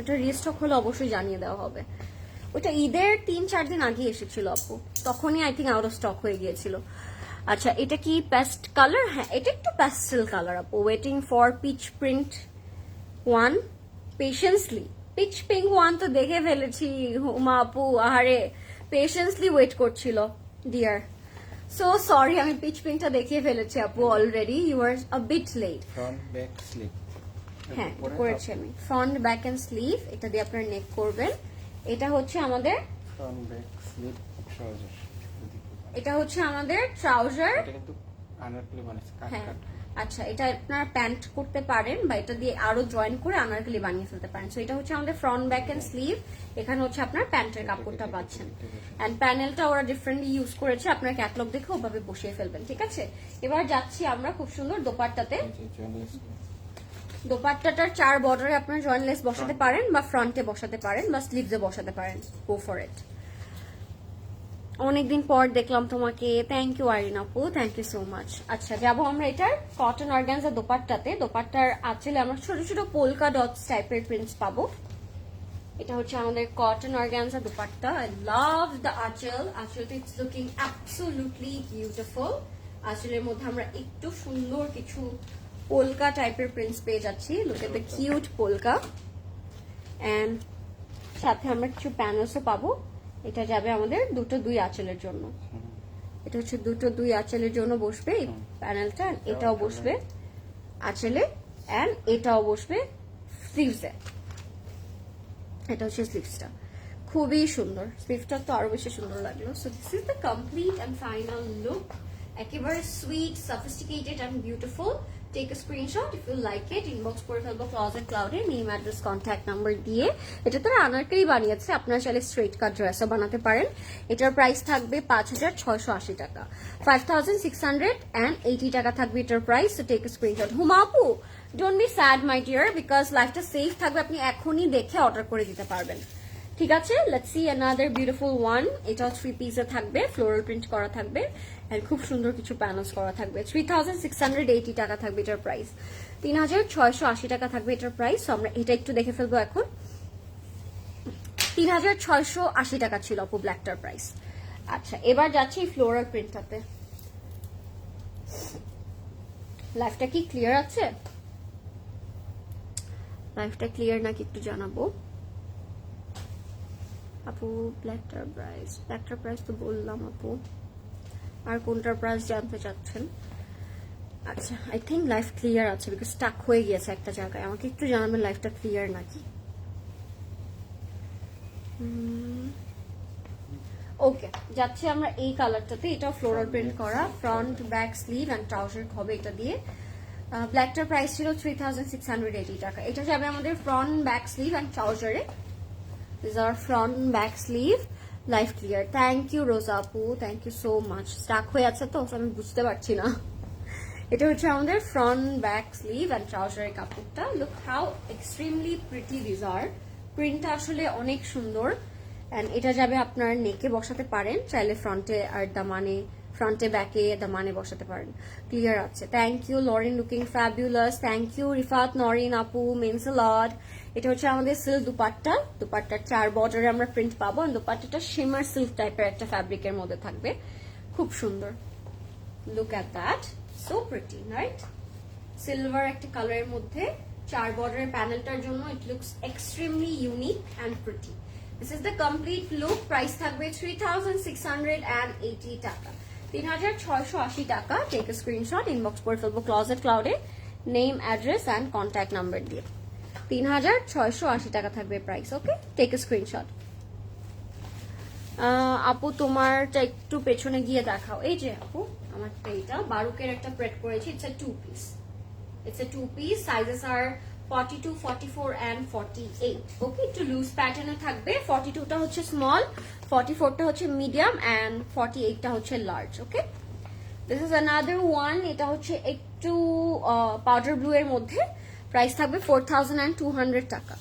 এটা রিস্টক হলে অবশ্যই জানিয়ে দেওয়া হবে। ওইটা ঈদের 3-4 দিন আগে এসেছিল আপু, তখনই I think out of stock হয়ে গিয়েছিল। আচ্ছা, এটা কি পেস্ট কালার? হ্যাঁ, এটা একটু প্যাস্টেল কালার আপু। Waiting for peach print 1 patiently. Peach pink 1 তো দেখে ফেলেছি হুমা আপু, আহারে পেশেন্সলি ওয়েট করছিল ডিয়ার। সো সরি, আমি পিচ পিঙ্কটা দেখিয়ে ফেলেছি আপু already, you are a bit late. Front back sleeve, হ্যাঁ করেছি আমি, ফ্রন্ট ব্যাক এন্ড স্লিভ, এটা দিয়ে আপনারা নেক করবেন। এটা হচ্ছে আমাদের ফ্রন্ট ব্যাক স্লিভ ট্রাউজার, এটা হচ্ছে আমাদের ট্রাউজার। এটা কিন্তু আনারকলি বানাইছে কাট হ্যাঁ কাট। আচ্ছা, এটা আপনারা প্যান্ট করতে পারেন বা এটা দিয়ে আরো জয়েন করে আনারকলি বানিয়ে ফেলতে পারেন। সো এটা হচ্ছে আমাদের ফ্রন্ট ব্যাক এন্ড স্লিভ, এখানে হচ্ছে আপনার প্যান্টের কাপড়টা পাচ্ছেন। এন্ড প্যানেলটা ওরা ডিফারেন্টলি ইউজ করেছে, আপনার ক্যাটালগ দেখে ওভাবে বসিয়ে ফেলবেন, ঠিক আছে? এবার যাচ্ছি আমরা খুব সুন্দর দোপাট্টাতে। দোপাট্টাটার 4 বর্ডারে আপনার জয়েন্টলেস বসাতে পারেন বা ফ্রন্টে বসাতে পারেন বা স্লিভসে বসাতে পারেন, গো ফর ইট। অনেকদিন পর দেখলাম তোমাকে, থ্যাংক ইউ আরিন আপু, থ্যাংক ইউ সো মাচ। আচ্ছা, যাবো আমরা এটার কটন অর্গানজা দোপাট্টাতে। দোপাট্টার আঁচলে আমরা ছোট ছোট পোলকা ডটস টাইপের প্রিন্টস পাবো। এটা হচ্ছে আমাদের cotton organza dupatta. I love the আঁচল, আঁচলটা ইটস লুকিং অ্যাবসোলুটলি বিউটিফুল। আঁচলের মধ্যে আমরা একটু সুন্দর কিছু পোলকা টাইপের প্রিন্টস পেয়ে যাচ্ছি। Look at the cute polka, and সাথে আমরা কিছু প্যানেলসও পাবো। এটা যাবে আমাদের 2 আঁচলের জন্য, এটা হচ্ছে 2 আঁচলের জন্য বসবে এই প্যানেলটা, এটাও বসবে আঁচলে এন্ড এটাও বসবে স্লিভসে। এটা হচ্ছে স্লিভসটা, খুবই সুন্দর। স্লিভসটা তো আরো বেশি সুন্দর লাগলো। So this is the complete and final look, একেবারে sweet, sophisticated and beautiful. Take a screenshot if you like it, inbox করে ফেলবো ক্লোজেট ক্লাউডে, নেম অ্যাড্রেস কন্ট্যাক্ট নাম্বার দিয়ে। এটা তারা আনারকলি বানিয়েছে, আপনারা চাইলে স্ট্রেট কাট ড্রেসও বানাতে পারেন। এটার প্রাইস থাকবে 5680 টাকা, 5680 টাকা থাকবে এটার প্রাইস। তো টেক আ স্ক্রিনশট। হুমা আপু, don't be sad my dear, because লাইফটা সেফ থাকবে, আপনি এখনই দেখে অর্ডার করে দিতে পারবেন, ঠিক আছে? Let's see another beautiful one. এটাও 3 পিসে থাকবে, ফ্লোরাল প্রিন্ট করা থাকবে এন্ড খুব সুন্দর কিছু প্যানেলস করা থাকবে। 3680 টাকা থাকবে এটার প্রাইস, 3680 টাকা থাকবে এটার প্রাইস। আমরা এটা একটু দেখে ফেলবো এখন। 3680 টাকা ছিল আপু ব্ল্যাকটার প্রাইস। আচ্ছা, এবার যাচ্ছি ফ্লোরাল প্রিন্টটাতে। লাইফটা কি ক্লিয়ার আছে? লাইফটা ক্লিয়ার নাকি একটু জানাবো আপু। ব্ল্যাকটার প্রাইস তো বললাম আপু, আর কোনটার প্রাইস জানতে চাচ্ছেন? আচ্ছা, আই থিঙ্ক লাইফ ক্লিয়ার আছে, বিকজ স্টাক হয়ে গিয়েছে একটা জায়গায়। আমাকে একটু জানাবেন লাইফটা ক্লিয়ার নাকি। ওকে, যাচ্ছি আমরা এই কালারটাতে। এটা ফ্লোরাল প্রিন্ট করা, front back sleeve and trouser হবে এটা দিয়ে। ব্ল্যাকটার প্রাইস ছিল 3680 টাকা। এটা যাবে আমাদের ফ্রন্ট ব্যাক স্লিভ এন্ড ট্রাউজারে। These are front back sleeve. Life clear. Thank you Rosa Apu, thank you so much. Stuck হয়ে আছে তো আমি বুঝতে পারছি না। এটা হচ্ছে আমাদের ফ্রন্ট ব্যাক স্লিভ এন্ড ট্রাউজারের কাপড়টা। Look how extremely pretty this are. প্রিন্টটা আসলে অনেক সুন্দর এন্ড এটা যাবে আপনার নেকে বসাতে পারেন, চাইলে ফ্রন্টে আর দামানে, ফ্রন্টে ব্যাকে দামানে বসাতে পারেন। ক্লিয়ার আছে। Thank you Lorin, looking fabulous. Thank you Rifat Norin আপু, মিন্স আ লট। এটা হচ্ছে আমাদের সিল্ক দুপাট্টা। দুপাট্টার 4 বর্ডারে আমরা প্রিন্ট পাবো। দুপাট্টাটা শিমার সিল্ক টাইপের একটা ফ্যাব্রিকের মধ্যে থাকবে, খুব সুন্দর। Look at that, so pretty, right? Silver একটা কালারের মধ্যে 4 বর্ডারের প্যানেলটার জন্য it looks extremely unique and pretty. This is the complete look. Price থাকবে 3680 টাকা। 3680 টাকা। টেক এ স্ক্রিনশট, ইনবক্স করে ফেলবো ক্লজেট ক্লাউডে name, address and contact number দিয়ে। 3680 টাকা থাকবে price. Okay, take a screenshot. আপু তোমারটা একটু পেছনে গিয়ে দেখাও। এই যে আপু আমারটা, এটা বারুকের একটা প্রেট করেছি। It's a two piece. Sizes are 42, 44 and 48. ওকে, একটু লুজ প্যাটার্নে থাকবে। 42 টা হচ্ছে স্মল, 44 টা হচ্ছে মিডিয়াম and 48 টা হচ্ছে large. Okay, this is another one. এটা হচ্ছে একটু পাউডার ব্লু এর মধ্যে। প্রাইস থাকবে 4200 টাকা।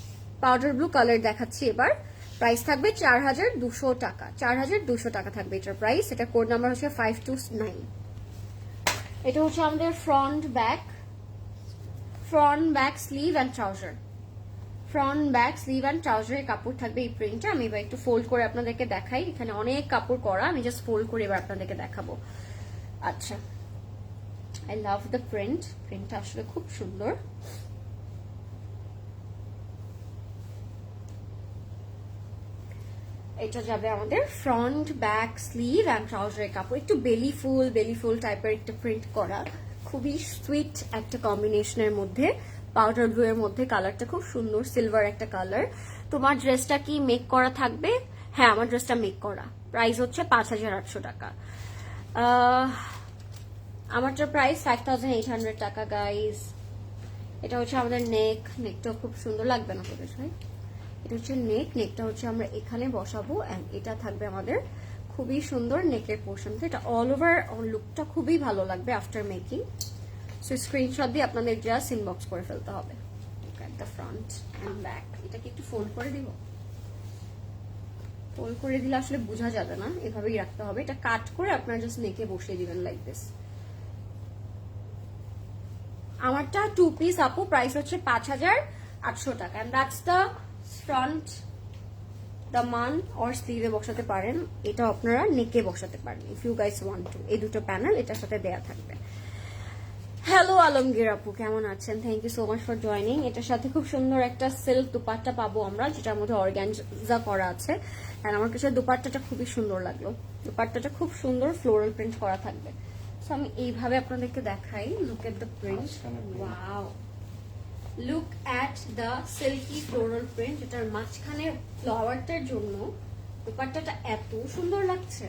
পাউডার ব্লু কালার দেখাচ্ছি এবার। প্রাইস থাকবে 4200 টাকা। 4200 টাকা থাকবে এটার প্রাইস। এটা কোড নাম্বার হচ্ছে 529। এটা হচ্ছে আমাদের front back sleeve and trouser. Front back sleeve and ট্রাউজারের কাপড় থাকবে এই প্রিন্টটা। আমি এবার একটু ফোল্ড করে আপনাদেরকে দেখাই। এখানে অনেক কাপড় করা, আমি জাস্ট ফোল্ড করে এবার আপনাদেরকে দেখাবো। আচ্ছা, আই লাভ দ্য প্রিন্টটা আসলে খুব সুন্দর। এটা যাবে আমাদের ফ্রন্ট ব্যাক স্লিভ অ্যান্ড ট্রাউজারের কাপড়। একটু বেলি ফুল টাইপের একটা প্রিন্ট করা, খুবই সুইট একটা কম্বিনেশনের মধ্যে। পাউডার ব্লু এর মধ্যে কালারটা খুব সুন্দর, সিলভার একটা কালার। তোমার ড্রেসটা কি মেক করা থাকবে? হ্যাঁ, আমার ড্রেসটা মেক করা। প্রাইস হচ্ছে 5800 টাকা। আমারটার প্রাইস 5800 টাকা গাইজ। এটা হচ্ছে আমাদের নেকটা খুব সুন্দর লাগবে না তোদের ভাই? এটা হচ্ছে নেকটা হচ্ছে আমরা এখানে বসাবো এন্ড এটা থাকবে আমাদের খুবই সুন্দর নেকের পোর্শন। এটা অল ওভার লুকটা খুবই ভালো লাগবে আফটার মেকিং। সো স্ক্রিনশট দিয়ে আপনাদের জাস্ট ইনবক্স করে ফেলতে হবে। The front end back. এটাকে একটু ফোল্ড করে দিব। ফোল্ড করে দিলে আসলে বোঝা যাবে না, এভাবেই রাখতে হবে। এটা কাট করে আপনারা জাস্ট নেকে বসিয়ে দিবেন লাইক দিস। আমারটা 2 পিস আপু, প্রাইস হচ্ছে 5800 টাকা। এন্ড দ্যাটস দ্য ফ্রন্ট দামান অর স্লিভে বসাতে পারেন। এটা আপনারা নেকে বসাতে পারেন if you guys want to. এই দুটো প্যানেল এটার সাথে দেয়া থাকবে। হ্যালো আলমগীর আপু, কেমন আছেন? Thank you so much for joining. এটার সাথে খুব সুন্দর একটা সিল্ক দুপাট্টা পাবো আমরা, যেটার মধ্যে অর্গানজা করা আছে। আর আমার কাছে দুপাট্টাটা খুবই সুন্দর লাগলো। দুপাট্টাটা খুব সুন্দর ফ্লোরাল প্রিন্ট করা থাকবে। সো আমি এইভাবে আপনাদেরকে দেখাই। Look at the print, wow, look at the silky floral print. এটার মাঝখানে ফ্লাওয়ারটার জন্য দুপাট্টাটা এত সুন্দর লাগছে।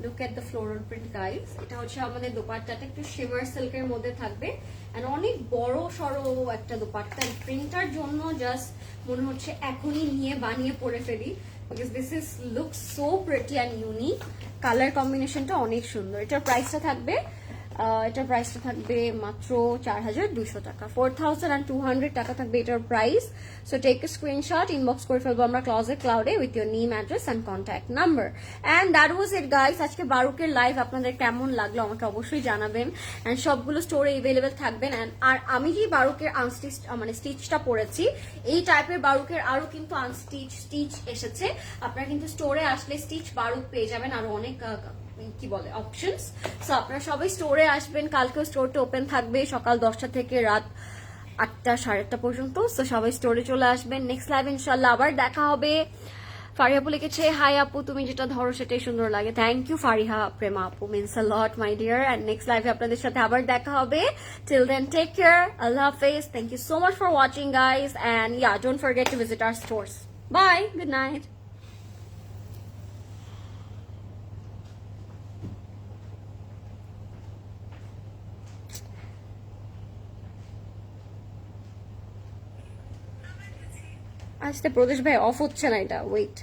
Look at the floral print guys. এটা হচ্ছে আমাদের দোপাট্টাটা একটু শিমার সিল্কের মধ্যে থাকবে এন্ড অনেক বড় সড়ো একটা দোপাট্টা। প্রিন্টার জন্য জাস্ট মনে হচ্ছে এখনই নিয়ে বানিয়ে পরে ফেলি, because this is look so pretty and unique. Colour কম্বিনেশনটা অনেক সুন্দর। এটার প্রাইসটা থাকবে মাত্র 4200 টাকা। 4200 টাকা থাকবে এটার price. So take a screenshot, inbox করে ফেলবো আমরা ক্লজেট ক্লাউডে with your name, address and contact number. And that was it guys. আজকে বারুকের লাইভ আপনাদের কেমন লাগলো আমাকে অবশ্যই জানাবেন। অ্যান্ড সবগুলো স্টোরে এভেলেবেল থাকবেন। আর আমি যে বারুকের আনস্টিচ স্টিচটা পরেছি, এই টাইপের বারুকের আরো কিন্তু স্টিচ এসেছে। আপনারা কিন্তু স্টোরে আসলে স্টিচ বারুক পেয়ে যাবেন, আরো অনেক কি বলে অপশনস। সো আপনারা সবাই স্টোরে আসবেন। কালকেও স্টোরটা ওপেন থাকবে সকাল 10টা থেকে রাত 8টা 8:30 পর্যন্ত। সো সবাই স্টোরে চলে আসবেন। নেক্সট লাইভ ইনশাল্লাহ আবার দেখা হবে। ফারিহা আপু লিখেছে, হাই আপু, তুমি যেটা ধরো সেটাই সুন্দর লাগে। থ্যাংক ইউ ফারিহা প্রেমা আপু, means a lot my dear. And next লাইভে আপনাদের সাথে আবার দেখা হবে। টিল দেন টেক কেয়ার, আল্লাহ হাফেজ। Thank you so much for watching guys, and yeah, don't forget to visit our stores. Bye, good night. আজকে প্রদেশ ভাই অফ হচ্ছে না, এটা ওয়েট।